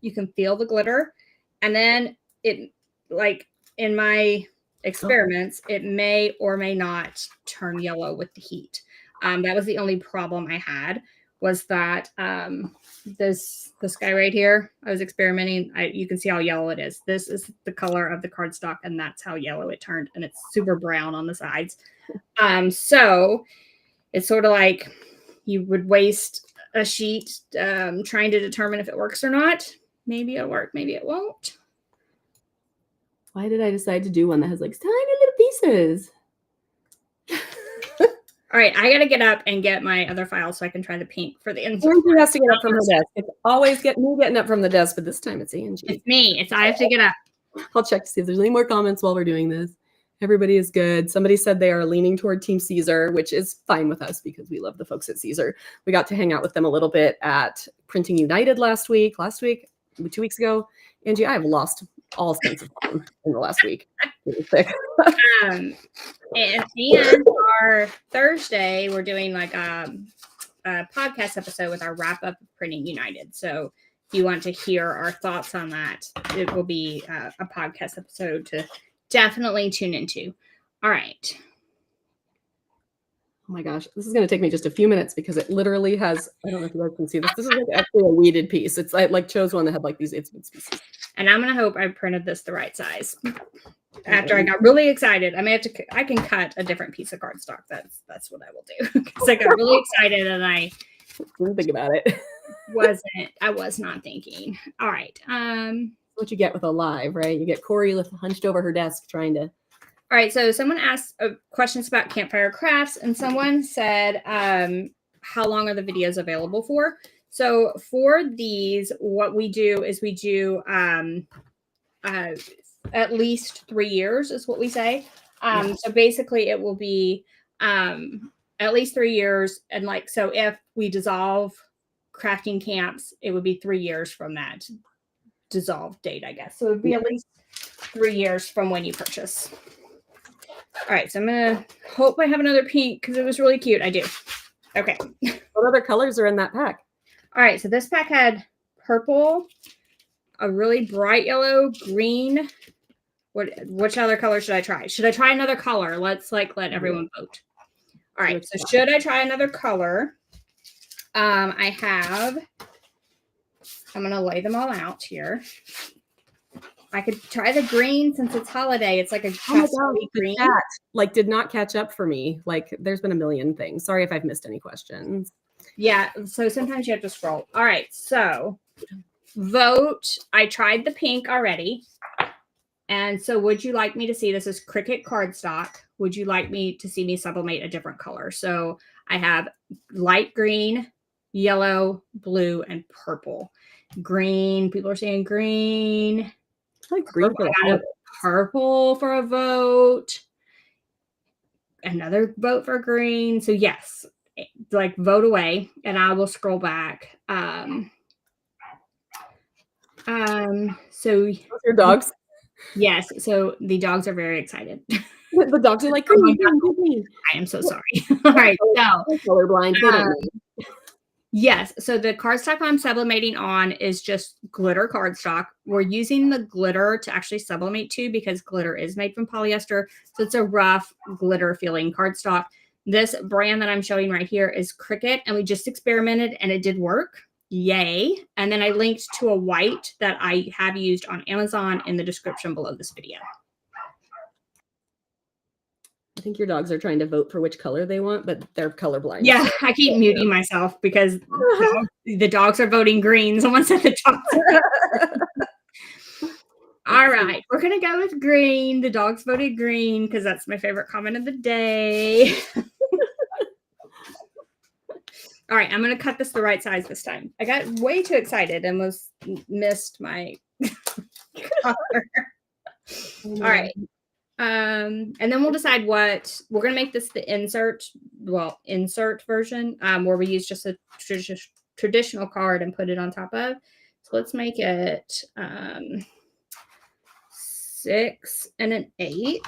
you can feel the glitter. And then it, like in my experiments, it may or may not turn yellow with the heat. That was the only problem I had, was that this guy right here, I was experimenting. You can see how yellow it is. This is the color of the cardstock, and that's how yellow it turned, and it's super brown on the sides. So it's sort of like you would waste a sheet trying to determine if it works or not. Maybe it'll work, maybe it won't. Why did I decide to do one that has like tiny little pieces? All right, I got to get up and get my other file so I can try the pink for the inside. Angie has to get up from her desk. It's always me getting up from the desk, but this time it's Angie. It's me. I have to get up. I'll check to see if there's any more comments while we're doing this. Everybody is good. Somebody said they are leaning toward Team Caesar, which is fine with us because we love the folks at Caesar. We got to hang out with them a little bit at Printing United last week, 2 weeks ago. Angie, I have lost all sense of fun in the last week. And our Thursday, we're doing like a podcast episode with our wrap up of Printing United. So if you want to hear our thoughts on that, it will be a podcast episode to definitely tune into. All right. Oh my gosh, this is going to take me just a few minutes because it literally has, I don't know if you guys can see this. This is like actually a weeded piece. It's I like chose one that had like these itsy bitsy pieces. And I'm going to hope I printed this the right size. After I got really excited, I can cut a different piece of cardstock. That's what I will do. Because I got really excited and I didn't think about it. I was not thinking. All right. What you get with a live, right? You get Cori hunched over her desk trying to. All right. So someone asked questions about Campfire Crafts, and someone said, how long are the videos available for? So for these, what we do is we do at least 3 years is what we say. So basically it will be at least 3 years. And like, so if we dissolve crafting camps, it would be 3 years from that dissolve date, I guess. So it would be at least 3 years from when you purchase. All right, so I'm gonna hope I have another pink because it was really cute. I do. Okay. What other colors are in that pack? All right, so this pack had purple, a really bright yellow, green. Which other color should I try? Should I try another color? Let's like let everyone vote. All right, so should I try another color? I'm gonna lay them all out here. I could try the green since it's holiday. It's like a green. Chat, like did not catch up for me. Like there's been a million things. Sorry if I've missed any questions. Yeah, so sometimes you have to scroll. All right, so vote. I tried the pink already. And so would you like me to see, this is Cricut cardstock. Would you like me to see me sublimate a different color? So I have light green, yellow, blue, and purple. Green, people are saying green. Like green purple for a vote. Another vote for green. So yes, like vote away and I will scroll back. So your dogs? Yes, so the dogs are very excited. The dogs are like, green. I am so sorry. All right, so colorblind. yes, so the cardstock I'm sublimating on is just glitter cardstock. We're using the glitter to actually sublimate to because glitter is made from polyester, so it's a rough glitter feeling cardstock. This brand that I'm showing right here is Cricut, and we just experimented and it did work. Yay. And then I linked to a white that I have used on Amazon in the description below this video. I think your dogs are trying to vote for which color they want, but they're colorblind. Yeah, I keep muting myself because the dogs are voting green. Someone said the dogs. All right, we're going to go with green. The dogs voted green because that's my favorite comment of the day. All right, I'm going to cut this the right size this time. I got way too excited and missed my color. All right. And then we'll decide what we're going to make this the insert version where we use just a traditional card and put it on top of. So let's make it 6 1/8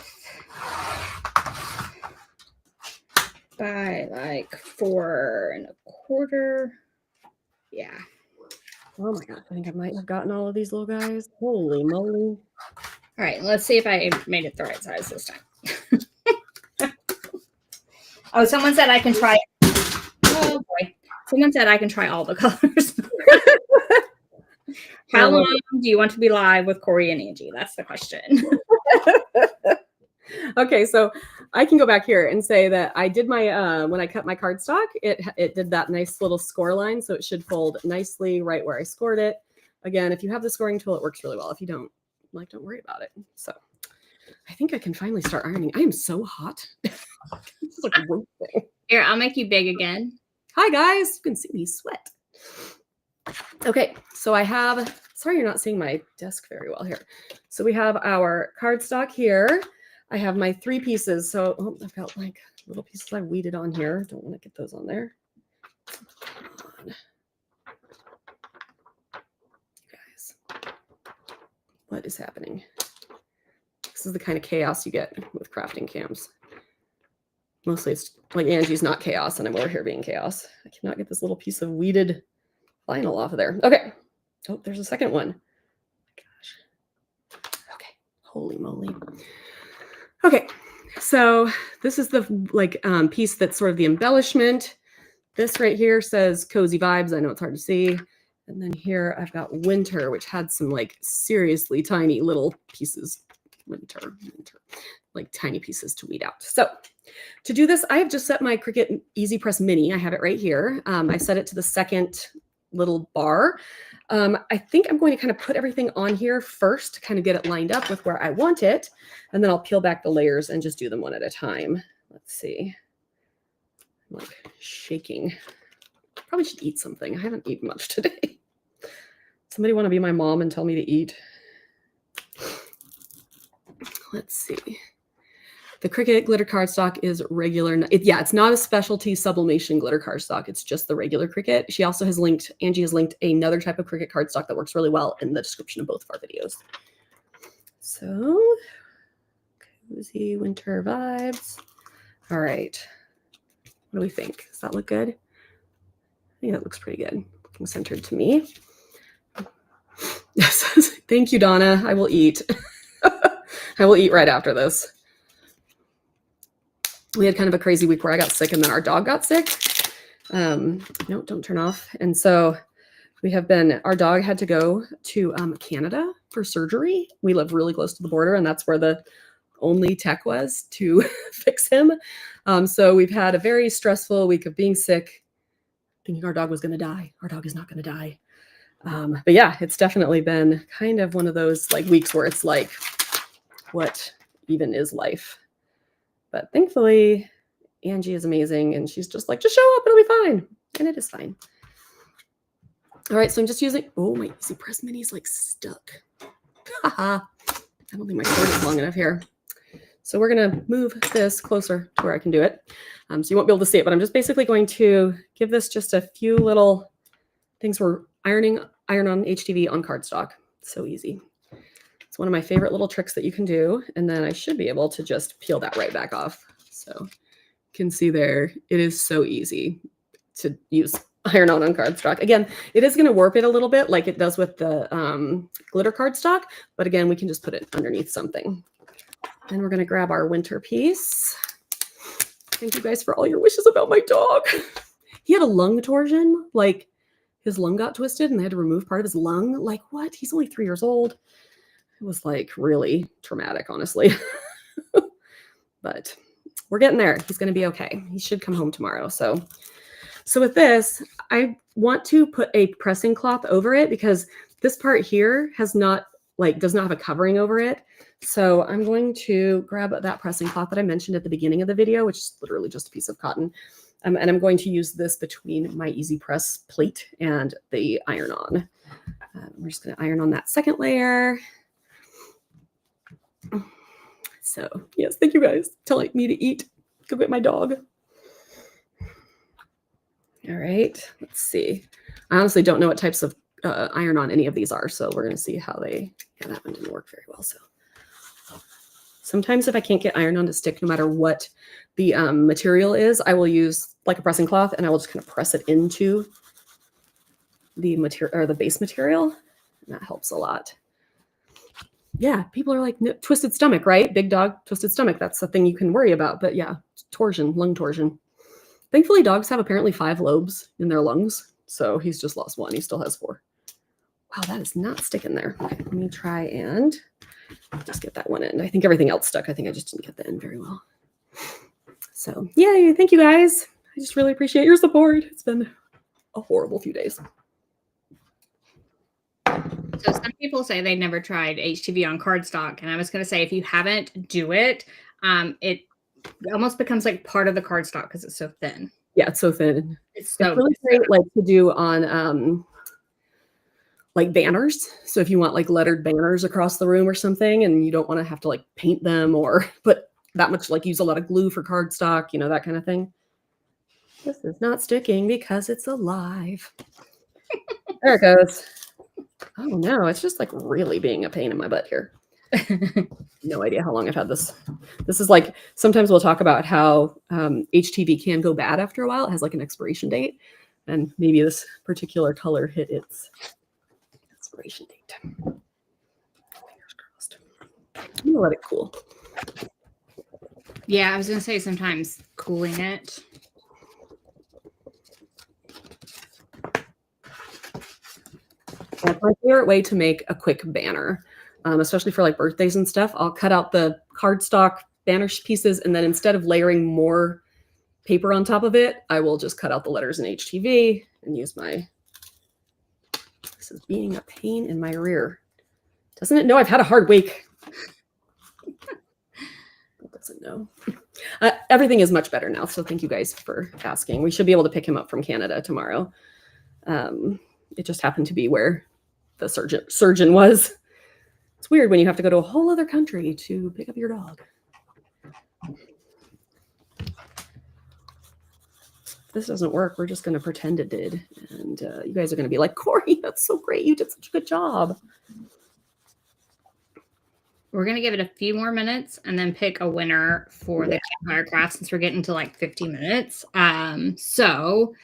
by like 4 1/4. Yeah. Oh my God. I think I might have gotten all of these little guys. Holy moly. All right. Let's see if I made it the right size this time. Oh, someone said I can try. Oh boy. Someone said I can try all the colors. How long do you want to be live with Cori and Angie? That's the question. Okay, so I can go back here and say that I did my, when I cut my cardstock, it did that nice little score line. So it should fold nicely right where I scored it. Again, if you have the scoring tool, it works really well. If you don't, like, don't worry about it. So I think I can finally start ironing. I am so hot. It's like a weird thing. Here, I'll make you big again. Hi guys, you can see me sweat. Okay, so I have, sorry you're not seeing my desk very well here. So we have our cardstock here. I have my 3 pieces. So I've got like little pieces I weeded on here. Don't want to get those on there. Come on. Guys, what is happening? This is the kind of chaos you get with crafting camps. Mostly it's like Angie's not chaos and I'm over here being chaos. I cannot get this little piece of weeded vinyl off of there. Okay. Oh, there's a second one. Oh my gosh. Okay. Holy moly. Okay. So this is the like piece that's sort of the embellishment. This right here says cozy vibes. I know it's hard to see. And then here I've got winter, which had some like seriously tiny little pieces. Winter, like tiny pieces to weed out. So to do this, I have just set my Cricut Easy Press Mini. I have it right here. I set it to the second little bar. I think I'm going to kind of put everything on here first to kind of get it lined up with where I want it. And then I'll peel back the layers and just do them one at a time. Let's see. I'm like shaking. Probably should eat something. I haven't eaten much today. Somebody want to be my mom and tell me to eat? Let's see. The Cricut glitter cardstock is regular. It's not a specialty sublimation glitter cardstock. It's just the regular Cricut. She also has linked, Angie has linked another type of Cricut cardstock that works really well in the description of both of our videos. So, cozy winter vibes. All right. What do we think? Does that look good? I think that looks pretty good. Looking centered to me. Yes. Thank you, Donna. I will eat. I will eat right after this. We had kind of a crazy week where I got sick and then our dog got sick. No, don't turn off. And so our dog had to go to Canada for surgery. We live really close to the border, and that's where the only tech was to fix him. So we've had a very stressful week of being sick, thinking our dog was going to die. Our dog is not going to die. But yeah, it's definitely been kind of one of those like weeks where it's like, what even is life? But thankfully, Angie is amazing, and she's just like, just show up, it'll be fine. And it is fine. All right, so I'm just using, oh, my Easy Press Mini is like stuck. Haha. I don't think my cord is long enough here. So we're going to move this closer to where I can do it. So you won't be able to see it, but I'm just basically going to give this just a few little things. We're iron on HTV on cardstock. So easy. It's one of my favorite little tricks that you can do. And then I should be able to just peel that right back off. So you can see there, it is so easy to use iron on cardstock. Again, it is going to warp it a little bit like it does with the glitter cardstock. But again, we can just put it underneath something. Then we're going to grab our winter piece. Thank you guys for all your wishes about my dog. He had a lung torsion, like his lung got twisted and they had to remove part of his lung. Like what? He's only 3 years old. It was like really traumatic, honestly. But we're getting there. He's going to be okay. He should come home tomorrow. So with this, I want to put a pressing cloth over it because this part here does not have a covering over it. So I'm going to grab that pressing cloth that I mentioned at the beginning of the video, which is literally just a piece of cotton. And I'm going to use this between my Easy Press plate and the iron on. We're just going to iron on that second layer. So yes, thank you guys telling me to eat. Go get my dog. All right, let's see. I honestly don't know what types of iron on any of these are, so we're going to see how they, yeah, that one didn't work very well. So sometimes if I can't get iron on to stick, no matter what the material is, I will use like a pressing cloth and I will just kind of press it into the material or the base material. And that helps a lot. Yeah, people are like, no, twisted stomach, right? Big dog, twisted stomach. That's the thing you can worry about. But yeah, torsion, lung torsion. Thankfully, dogs have apparently 5 lobes in their lungs. So he's just lost 1. He still has 4. Wow, that is not sticking there. Okay, let me try and just get that one in. I think everything else stuck. I think I just didn't get the end very well. So yay, thank you guys. I just really appreciate your support. It's been a horrible few days. So some people say they never tried HTV on cardstock. And I was going to say, if you haven't, do it. It almost becomes like part of the cardstock because it's so thin. Yeah, it's so thin. It's so really great like to do on like banners. So if you want like lettered banners across the room or something and you don't want to have to like paint them or put that much, like use a lot of glue for cardstock, you know, that kind of thing. This is not sticking because it's alive. There it goes. Oh no, it's just like really being a pain in my butt here. No idea how long I've had this. This is like, sometimes we'll talk about how HTV can go bad after a while. It has like an expiration date. And maybe this particular color hit its expiration date. Fingers crossed. I'm gonna let it cool. Yeah, I was going to say sometimes cooling it. That's my favorite way to make a quick banner, especially for like birthdays and stuff. I'll cut out the cardstock banner pieces, and then instead of layering more paper on top of it, I will just cut out the letters in HTV and use my, this is being a pain in my rear. Doesn't it know I've had a hard week? It doesn't know. Everything is much better now, so thank you guys for asking. We should be able to pick him up from Canada tomorrow. It just happened to be where the surgeon was. It's weird when you have to go to a whole other country to pick up your dog. If this doesn't work, we're just going to pretend it did. And you guys are going to be like, Cori, that's so great. You did such a good job. We're going to give it a few more minutes and then pick a winner for the Campfire craft since we're getting to like 50 minutes. So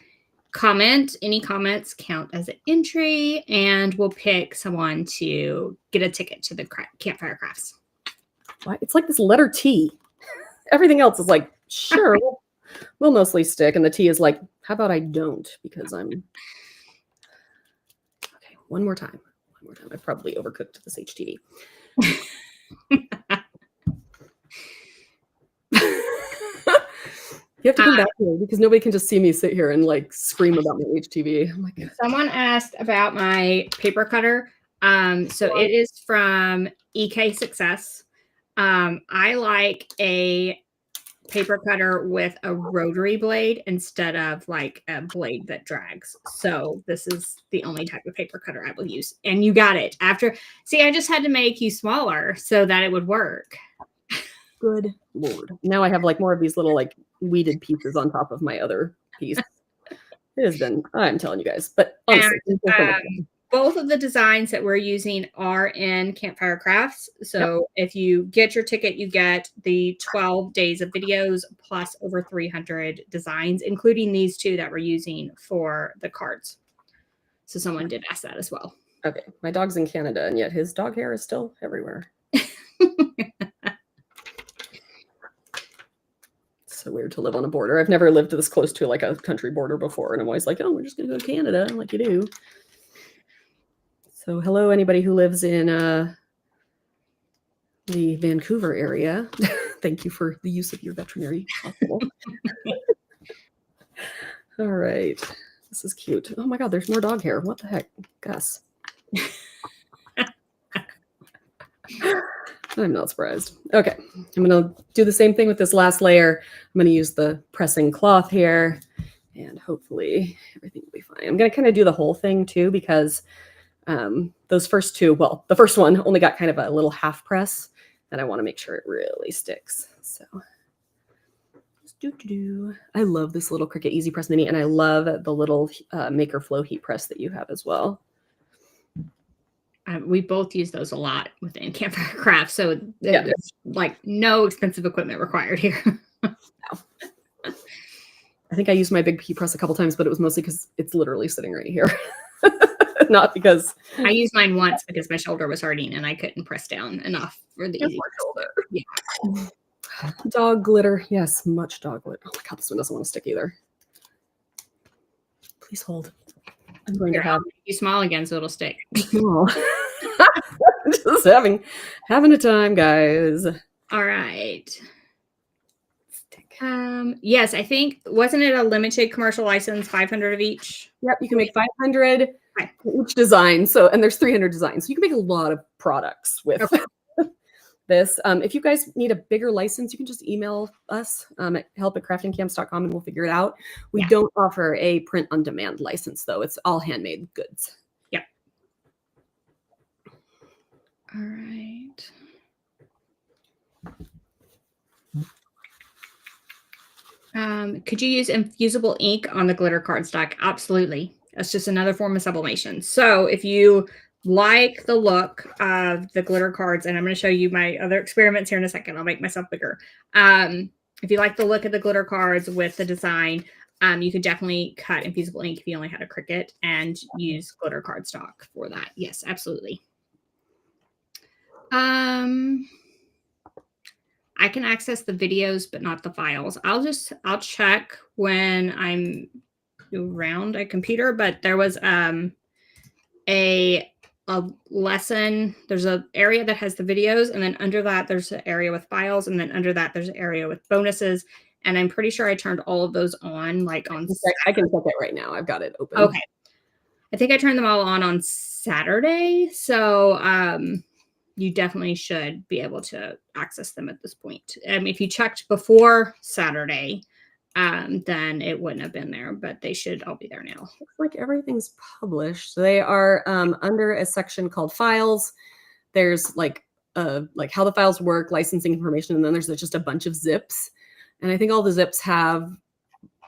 comment, any comments count as an entry, and we'll pick someone to get a ticket to the Campfire crafts. It's like this letter T. Everything else is like, sure, we'll mostly stick. And the T is like, how about I don't? Because I'm... Okay, one more time. One more time. I probably overcooked this HTV. You have to come back here because nobody can just see me sit here and like scream about my HTV. I'm like, someone asked about my paper cutter. So it is from EK Success. I like a paper cutter with a rotary blade instead of like a blade that drags. So this is the only type of paper cutter I will use. And you got it after. See, I just had to make you smaller so that it would work. Good Lord. Now I have like more of these little like weeded pieces on top of my other piece. It has been, I'm telling you guys, but honestly, both of the designs that we're using are in Campfire Crafts. So if you get your ticket, you get the 12 days of videos plus over 300 designs, including these two that we're using for the cards. So someone did ask that as well. Okay. My dog's in Canada, and yet his dog hair is still everywhere. So weird to live on a border. I've never lived this close to like a country border before. And I'm always like, oh, we're just going to go to Canada like you do. So hello, anybody who lives in the Vancouver area. Thank you for the use of your veterinary hospital. All right. This is cute. Oh my God, there's more dog hair. What the heck? Gus. I'm not surprised. Okay. I'm going to do the same thing with this last layer. I'm going to use the pressing cloth here and hopefully everything will be fine. I'm going to kind of do the whole thing too, because those first two, well, the first one only got kind of a little half press and I want to make sure it really sticks. So I love this little Cricut Easy Press Mini, and I love the little Maker Flow heat press that you have as well. We both use those a lot within Campfire Crafts, so there's like no expensive equipment required here. No. I think I used my big heat press a couple times, but it was mostly because it's literally sitting right here. Not because I used mine once because my shoulder was hurting and I couldn't press down enough for the easy shoulder. Yeah. Dog glitter. Yes, much dog glitter. Oh my God, this one doesn't want to stick either. Please hold. I'm going to have you small again so it'll stick. Small. Just having a time, guys. All right. Yes, I think, wasn't it a limited commercial license, 500 of each? Yep, you can make 500 each design. So, and there's 300 designs. So you can make a lot of products with this. If you guys need a bigger license, you can just email us at help@craftingcamps.com and we'll figure it out. We don't offer a print on demand license though. It's all handmade goods. Yep. All right. Could you use infusible ink on the glitter cardstock? Absolutely. That's just another form of sublimation. So if you like the look of the glitter cards, and I'm going to show you my other experiments here in a second. I'll make myself bigger. If you like the look of the glitter cards with the design, you could definitely cut infusible ink if you only had a Cricut and use glitter cardstock for that. Yes, absolutely. I can access the videos, but not the files. I'll check when I'm around a computer, but there was a lesson. There's an area that has the videos, and then under that, there's an area with files, and then under that, there's an area with bonuses. And I'm pretty sure I turned all of those on, like on I can check it right now. I've got it open. Okay. I think I turned them all on Saturday. So, you definitely should be able to access them at this point. If you checked before Saturday, then it wouldn't have been there, but they should all be there now. Looks like everything's published. So they are under a section called files. There's like like how the files work, licensing information, and then there's just a bunch of zips. And I think all the zips have,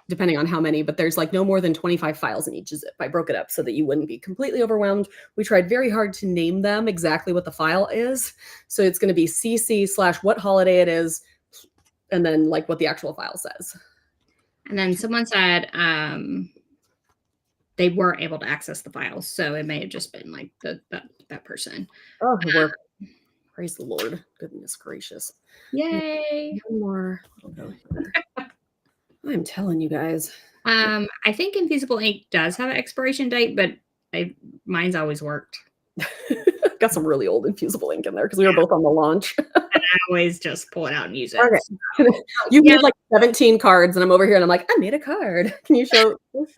depending on how many, but there's like no more than 25 files in each zip. I broke it up so that you wouldn't be completely overwhelmed. We tried very hard to name them exactly what the file is. So it's going to be cc/what holiday it is, and then like what the actual file says. And then someone said they weren't able to access the files, so it may have just been like that person. Oh, the work. Praise the Lord. Goodness gracious. Yay. One more. I'm telling you guys. I think Infusible ink does have an expiration date, but mine's always worked. Got some really old Infusible ink in there because we were both on the launch. And I always just pull it out and use it. Okay. So, you made like 17 cards, and I'm over here and I'm like, I made a card. Can you show this?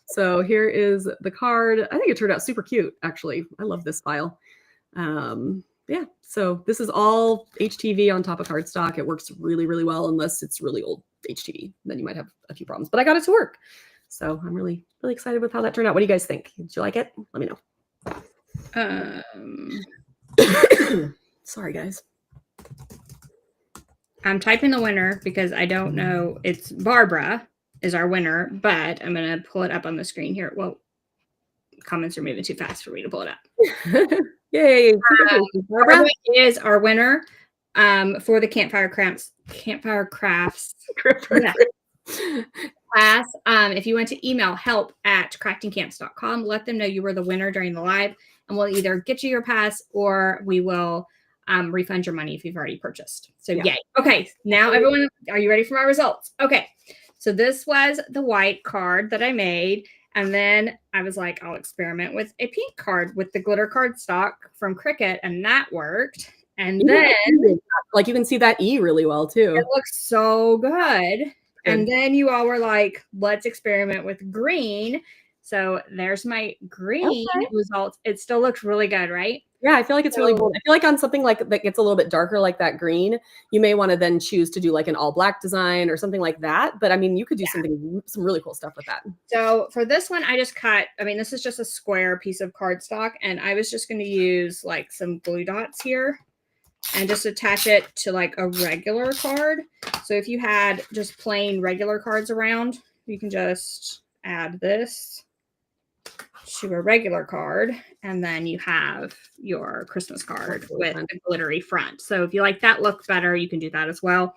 So here is the card. I think it turned out super cute, actually. I love this file. Yeah, so this is all HTV on top of cardstock. It works really, really well, unless it's really old HTV. Then you might have a few problems. But I got it to work. So I'm really, really excited with how that turned out. What do you guys think? Did you like it? Let me know. Sorry, guys. I'm typing the winner because I don't know. It's Barbara is our winner, but I'm going to pull it up on the screen here. Well, comments are moving too fast for me to pull it up. Yay. Barbara is our winner for the Campfire Crafts class. If you want to email help@craftingcamps.com, let them know you were the winner during the live, and we'll either get you your pass or we will refund your money if you've already purchased. So yay. Okay, now everyone, are you ready for my results? Okay, so this was the white card that I made. And then I was like, I'll experiment with a pink card with the glitter cardstock from Cricut, and that worked. And then, like, you can see that E really well too. It looks so good. And then you all were like, let's experiment with green. So there's my green results. It still looks really good, right? Yeah, I feel like it's really bold. I feel like on something like that gets a little bit darker, like that green, you may want to then choose to do like an all black design or something like that. But I mean, you could do some really cool stuff with that. So for this one, I just cut, this is just a square piece of cardstock, and I was just going to use like some glue dots here and just attach it to like a regular card. So if you had just plain regular cards around, you can just add this to a regular card, and then you have your Christmas card with a glittery front. So if you like that look better, you can do that as well.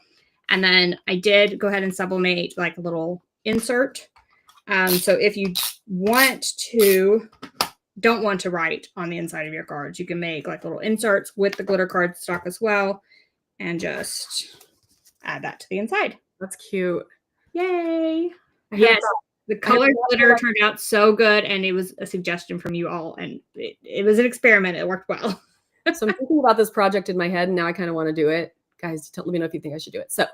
And then I did go ahead and sublimate like a little insert. So if you don't want to write on the inside of your cards, you can make like little inserts with the glitter cardstock as well, and just add that to the inside. That's cute. Yay! Yes. The colored glitter turned out so good, and it was a suggestion from you all, and it was an experiment. It worked well. So I'm thinking about this project in my head, and now I kind of want to do it. Guys, let me know if you think I should do it. So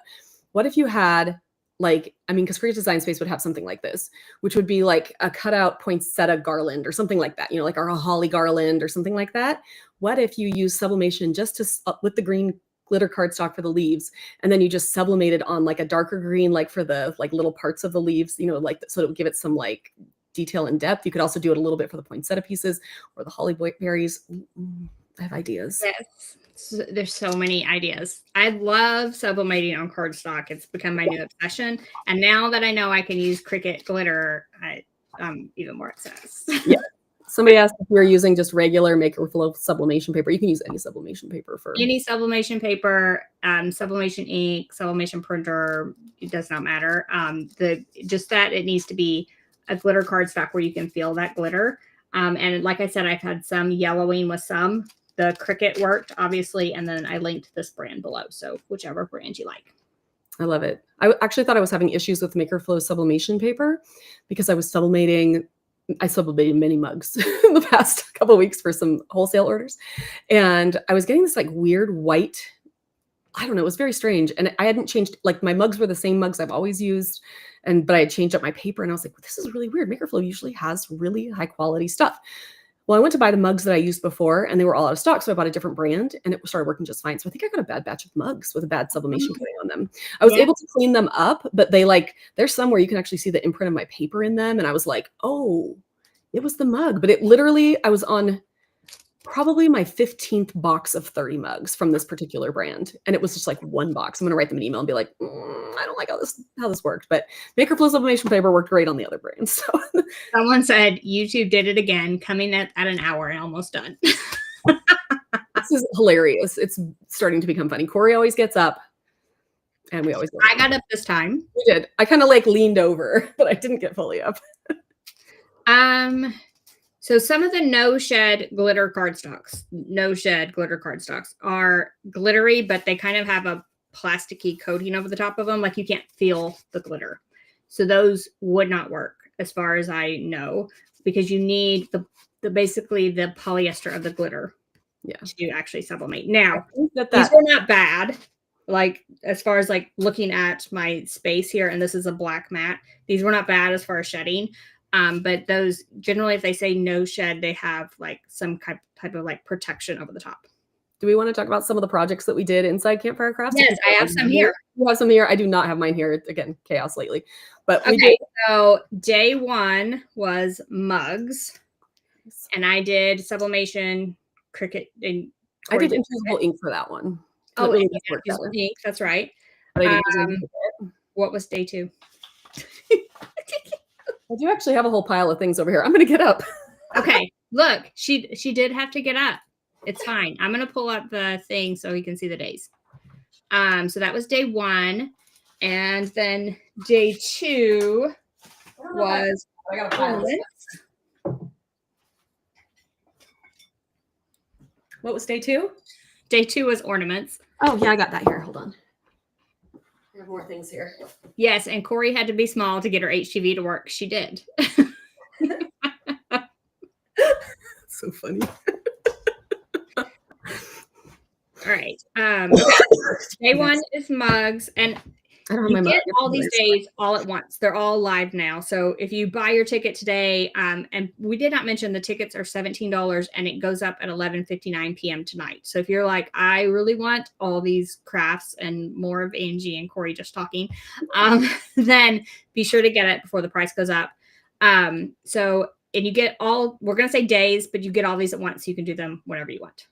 what if you had like, because Creative Design Space would have something like this, which would be like a cutout poinsettia garland or something like that, like our holly garland or something like that. What if you use sublimation just to with the green glitter cardstock for the leaves, and then you just sublimated on like a darker green, like for the like little parts of the leaves, like so it would give it some like detail and depth. You could also do it a little bit for the poinsettia pieces or the holly berries. I have ideas. Yes. So there's so many ideas. I love sublimating on cardstock. It's become my new obsession. And now that I know I can use Cricut glitter, I'm even more obsessed. Yeah. Somebody asked if you're using just regular Maker Flow sublimation paper. You can use any sublimation paper for any sublimation paper, sublimation ink, sublimation printer. It does not matter. It needs to be a glitter cardstock where you can feel that glitter. And like I said, I've had some yellowing with some. The Cricut worked, obviously, and then I linked this brand below. So whichever brand you like. I love it. I actually thought I was having issues with Maker Flow sublimation paper because I sublimated many mugs in the past couple of weeks for some wholesale orders. And I was getting this like weird white, I don't know, it was very strange. And I hadn't changed, like my mugs were the same mugs I've always used. But I had changed up my paper, and I was like, this is really weird. Maker Flow usually has really high quality stuff. Well, I went to buy the mugs that I used before, and they were all out of stock. So I bought a different brand, and it started working just fine. So I think I got a bad batch of mugs with a bad sublimation coating on them. I was able to clean them up, but there's some where you can actually see the imprint of my paper in them. And I was like, oh, it was the mug. But it literally, I was on probably my 15th box of 30 mugs from this particular brand. And it was just like one box. I'm going to write them an email and be like, I don't like how this worked, but Maker Flow sublimation paper worked great on the other brands. So Someone said YouTube did it again, coming at an hour and almost done. this is hilarious. It's starting to become funny. Cori always gets up and we always I got up this time. We did. I kind of like leaned over, but I didn't get fully up. So some of the no shed glitter cardstocks are glittery, but they kind of have a plasticky coating over the top of them. Like you can't feel the glitter. So those would not work as far as I know, because you need basically the polyester of the glitter to actually sublimate. Now, these were not bad. Like as far as like looking at my space here, and this is a black mat, these were not bad as far as shedding. But those generally, if they say no shed, they have like some type of like protection over the top. Do we want to talk about some of the projects that we did inside Campfire Crafts? Yes, I have some here. You have some here. I do not have mine here. Again, chaos lately. But we okay, did. So day one was mugs, and I did sublimation, Cricut, and I did invisible ink for that one. Oh, invisible ink. That's right. What was day two? I do actually have a whole pile of things over here. I'm going to get up. Okay. Look, she did have to get up. It's fine. I'm going to pull up the thing so you can see the days. So that was day one. And then day two was ornaments. What was day two? Day two was ornaments. Oh, yeah, I got that here. Hold on. I have more things here. Yes, and Cori had to be small to get her HTV to work. She did. So funny. All right. Day one is mugs, and you get all these days all at once. They're all live now. So if you buy your ticket today, and we did not mention the tickets are $17 and it goes up at 11:59 p.m. tonight. So if you're like, I really want all these crafts and more of Angie and Cori just talking, then be sure to get it before the price goes up. So, and you get all, we're going to say days, but you get all these at once. So you can do them whenever you want.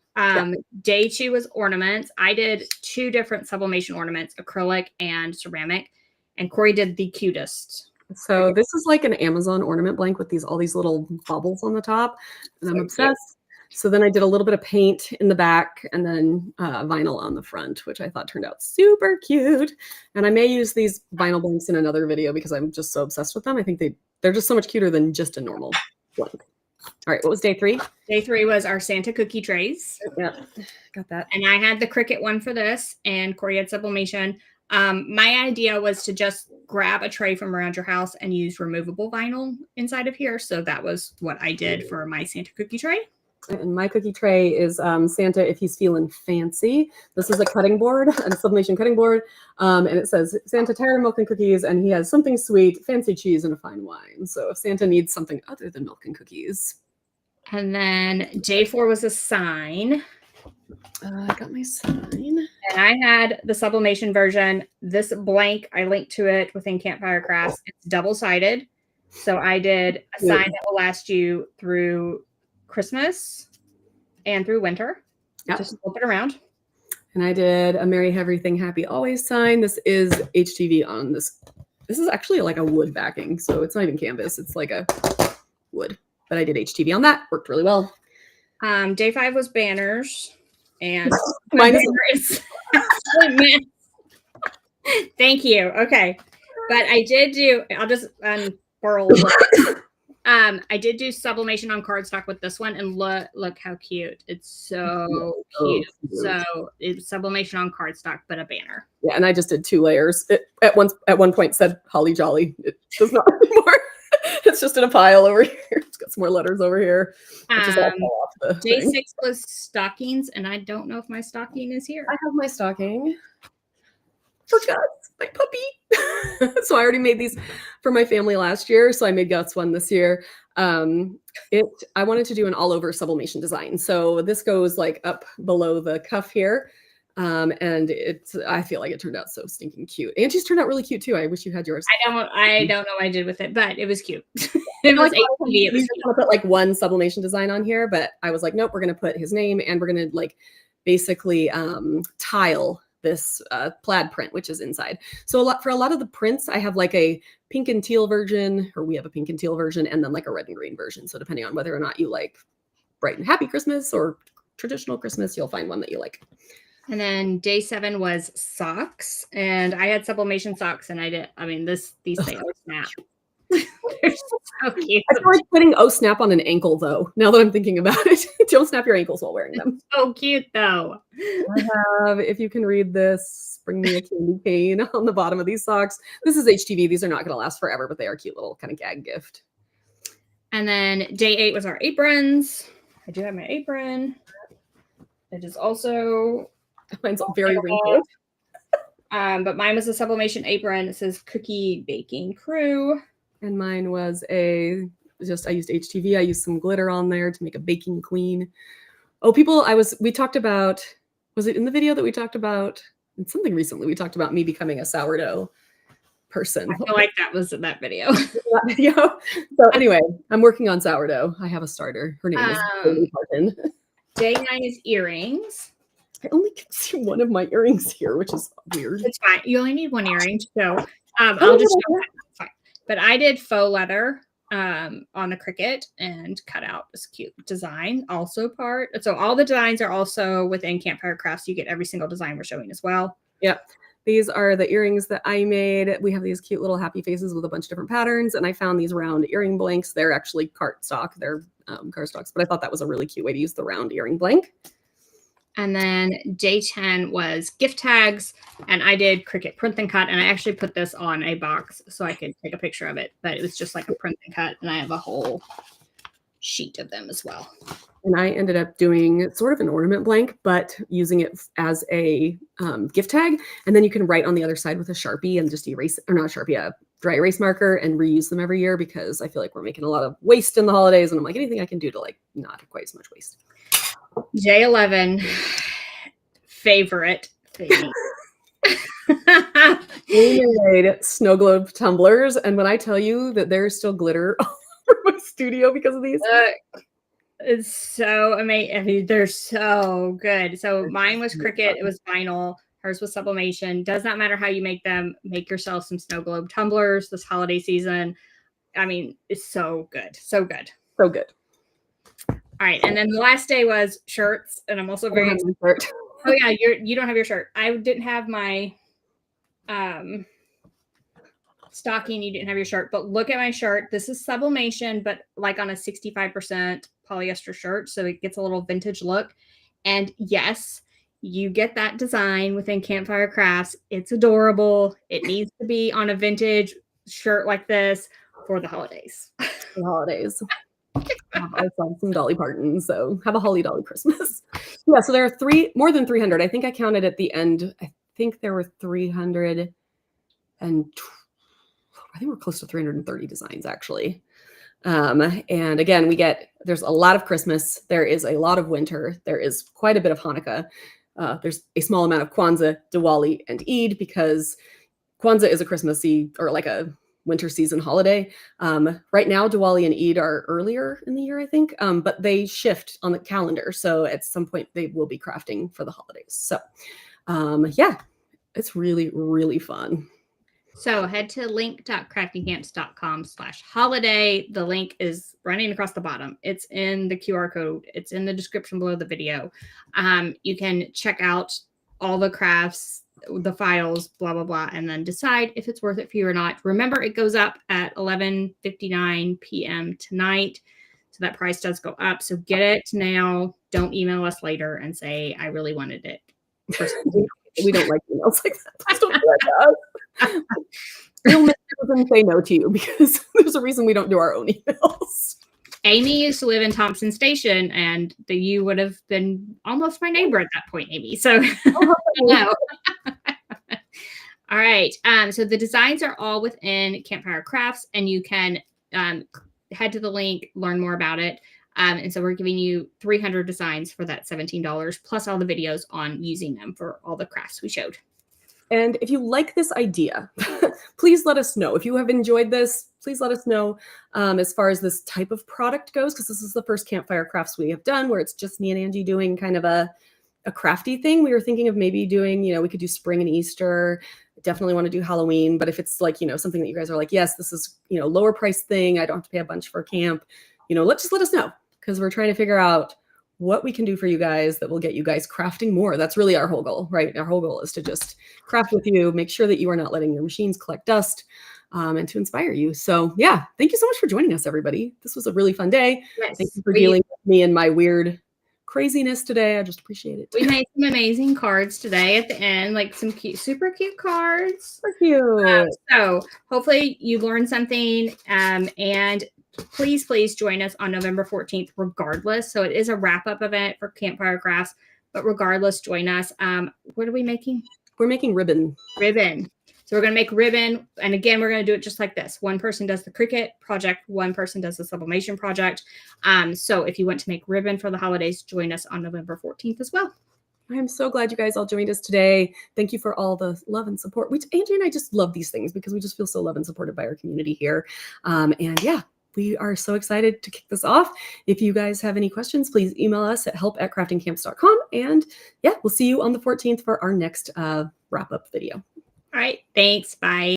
Day two was ornaments. I did two different sublimation ornaments, acrylic and ceramic, and Cori did the cutest. So this is like an Amazon ornament blank with all these little bubbles on the top, and I'm obsessed. So then I did a little bit of paint in the back and then vinyl on the front, which I thought turned out super cute. And I may use these vinyl blanks in another video because I'm just so obsessed with them. I think they're just so much cuter than just a normal blank. All right, what was day three? Day three was our Santa cookie trays. Yep, got that. And I had the Cricut one for this, and Cori had sublimation. My idea was to just grab a tray from around your house and use removable vinyl inside of here. So that was what I did for my Santa cookie tray. And my cookie tray is Santa if he's feeling fancy. This is a cutting board, a sublimation cutting board. And it says Santa tired of milk and cookies, and he has something sweet, fancy cheese, and a fine wine. So if Santa needs something other than milk and cookies. And then day four was a sign. I got my sign. And I had the sublimation version. This blank, I linked to it within Campfire Crafts. It's double-sided. So I did a sign that will last you through Christmas and through winter. Yep. Just flip it around. And I did a Merry Everything Happy Always sign. This is HTV on this. This is actually like a wood backing. So it's not even canvas. It's like a wood. But I did HTV on that. Worked really well. Day five was banners. And mine is thank you. Okay. But I did do, I'll just unfurl. I did do sublimation on cardstock with this one, and look how cute. It's so cute. So it's sublimation on cardstock, but a banner. Yeah, and I just did 2 layers. It at one point said Holly Jolly. It does not anymore. It's just in a pile over here. It's got some more letters over here. Day 6 was stockings, and I don't know if my stocking is here. I have my stocking. For Guts, my puppy. So I already made these for my family last year. So I made Guts one this year. I wanted to do an all over sublimation design. So this goes like up below the cuff here. And I feel like it turned out so stinking cute. Angie's turned out really cute too. I wish you had yours. I don't know what I did with it, but it was cute. It was like, HTV. It we was just want to put like one sublimation design on here, but I was like, nope, we're going to put his name and we're going to like basically tile this plaid print, which is inside. So for a lot of the prints, I have like a pink and teal version, or we have a pink and teal version, and then like a red and green version. So depending on whether or not you like bright and happy Christmas or traditional Christmas, you'll find one that you like. And then day 7 was socks, and I had sublimation socks, and these things snap. They're so cute. I feel like putting snap on an ankle though. Now that I'm thinking about it, don't snap your ankles while wearing them. So cute though. I have, if you can read this, bring me a candy cane on the bottom of these socks. This is HTV. These are not going to last forever, but they are a cute little kind of gag gift. And then day 8 was our aprons. I do have my apron. It is also mine's very wrinkled. But mine was a sublimation apron. It says Cookie Baking Crew. And mine was I used HTV. I used some glitter on there to make a baking queen. Oh, we talked about, was it in the video that we talked about, in something recently, we talked about me becoming a sourdough person. I feel like that was in that video. So anyway, I'm working on sourdough. I have a starter. Her name is Holden. Day 9 is earrings. I only can see one of my earrings here, which is weird. It's fine. You only need one earring. So I'll just show that. It's fine. But I did faux leather on the Cricut and cut out this cute design also part. So all the designs are also within Campfire Crafts. You get every single design we're showing as well. Yep. These are the earrings that I made. We have these cute little happy faces with a bunch of different patterns. And I found these round earring blanks. They're actually cardstock. They're cardstocks. But I thought that was a really cute way to use the round earring blank. And then day 10 was gift tags. And I did Cricut print and cut. And I actually put this on a box so I could take a picture of it. But it was just like a print and cut. And I have a whole sheet of them as well. And I ended up doing sort of an ornament blank, but using it as a gift tag. And then you can write on the other side with a Sharpie and just erase, or not Sharpie, a dry erase marker, and reuse them every year, because I feel like we're making a lot of waste in the holidays. And I'm like, anything I can do to like not have quite as much waste. Day 11, favorite thing. We made snow globe tumblers. And when I tell you that there's still glitter all over my studio because of these. It's so amazing. I mean, they're so good. So mine was Cricut. It was vinyl. Hers was sublimation. Does not matter how you make them. Make yourself some snow globe tumblers this holiday season. I mean, it's so good. So good. So good. All right. And then the last day was shirts. And I'm also very excited. Oh yeah, you don't have your shirt. I didn't have my stocking. You didn't have your shirt, but look at my shirt. This is sublimation, but like on a 65% polyester shirt, so it gets a little vintage look. And yes, you get that design within Campfire Crafts. It's adorable. It needs to be on a vintage shirt like this for the holidays. For the holidays. I saw some Dolly Parton, so have a holly dolly Christmas. Yeah, so there are more than 300. I think I counted at the end. I think there were 300 and I think we're close to 330 designs actually. And again, there's a lot of Christmas. There is a lot of winter. There is quite a bit of Hanukkah. There's a small amount of Kwanzaa, Diwali, and Eid, because Kwanzaa is a Christmassy or like a winter season holiday. Right now, Diwali and Eid are earlier in the year, I think, but they shift on the calendar. So at some point they will be crafting for the holidays. So yeah, it's really, really fun. So head to link.craftingcamps.com/holiday. The link is running across the bottom. It's in the QR code. It's in the description below the video. You can check out all the crafts, the files, blah, blah, blah, and then decide if it's worth it for you or not. Remember, it goes up at 11:59 p.m. tonight. So that price does go up. So get it now. Don't email us later and say, I really wanted it. We don't like emails like that. Please don't do that to us. We'll make them say no to you, because there's a reason we don't do our own emails. Amy used to live in Thompson Station, and you would have been almost my neighbor at that point, Amy. So, no. All right. So the designs are all within Campfire Crafts, and you can head to the link, learn more about it. And so we're giving you 300 designs for that $17, plus all the videos on using them for all the crafts we showed. And if you like this idea, please let us know. If you have enjoyed this, please let us know as far as this type of product goes, because this is the first Campfire crafts we have done where it's just me and Angie doing kind of a crafty thing. We were thinking of maybe doing, we could do spring and Easter. Definitely want to do Halloween. But if it's like, something that you guys are like, yes, this is, lower price thing, I don't have to pay a bunch for camp, just let us know, because we're trying to figure out what we can do for you guys that will get you guys crafting more. That's really our whole goal, right? Our whole goal is to just craft with you, make sure that you are not letting your machines collect dust, and to inspire you. So yeah, thank you so much for joining us, everybody. This was a really fun day. Yes, thank you for dealing with me and my weird craziness today. I just appreciate it. We made some amazing cards today at the end, like some cute, super cute cards. Thank you. So hopefully you learned something, and please join us on November 14th regardless. So it is a wrap-up event for Campfire Crafts, but regardless, join us. What are we making? We're making ribbon. So we're going to make ribbon. And again, we're going to do it just like this. One person does the Cricut project. One person does the sublimation project. So if you want to make ribbon for the holidays, join us on November 14th as well. I'm so glad you guys all joined us today. Thank you for all the love and support. Angie and I just love these things because we just feel so loved and supported by our community here. And yeah, we are so excited to kick this off. If you guys have any questions, please email us at help@craftingcamps.com. And yeah, we'll see you on the 14th for our next wrap-up video. All right. Thanks. Bye.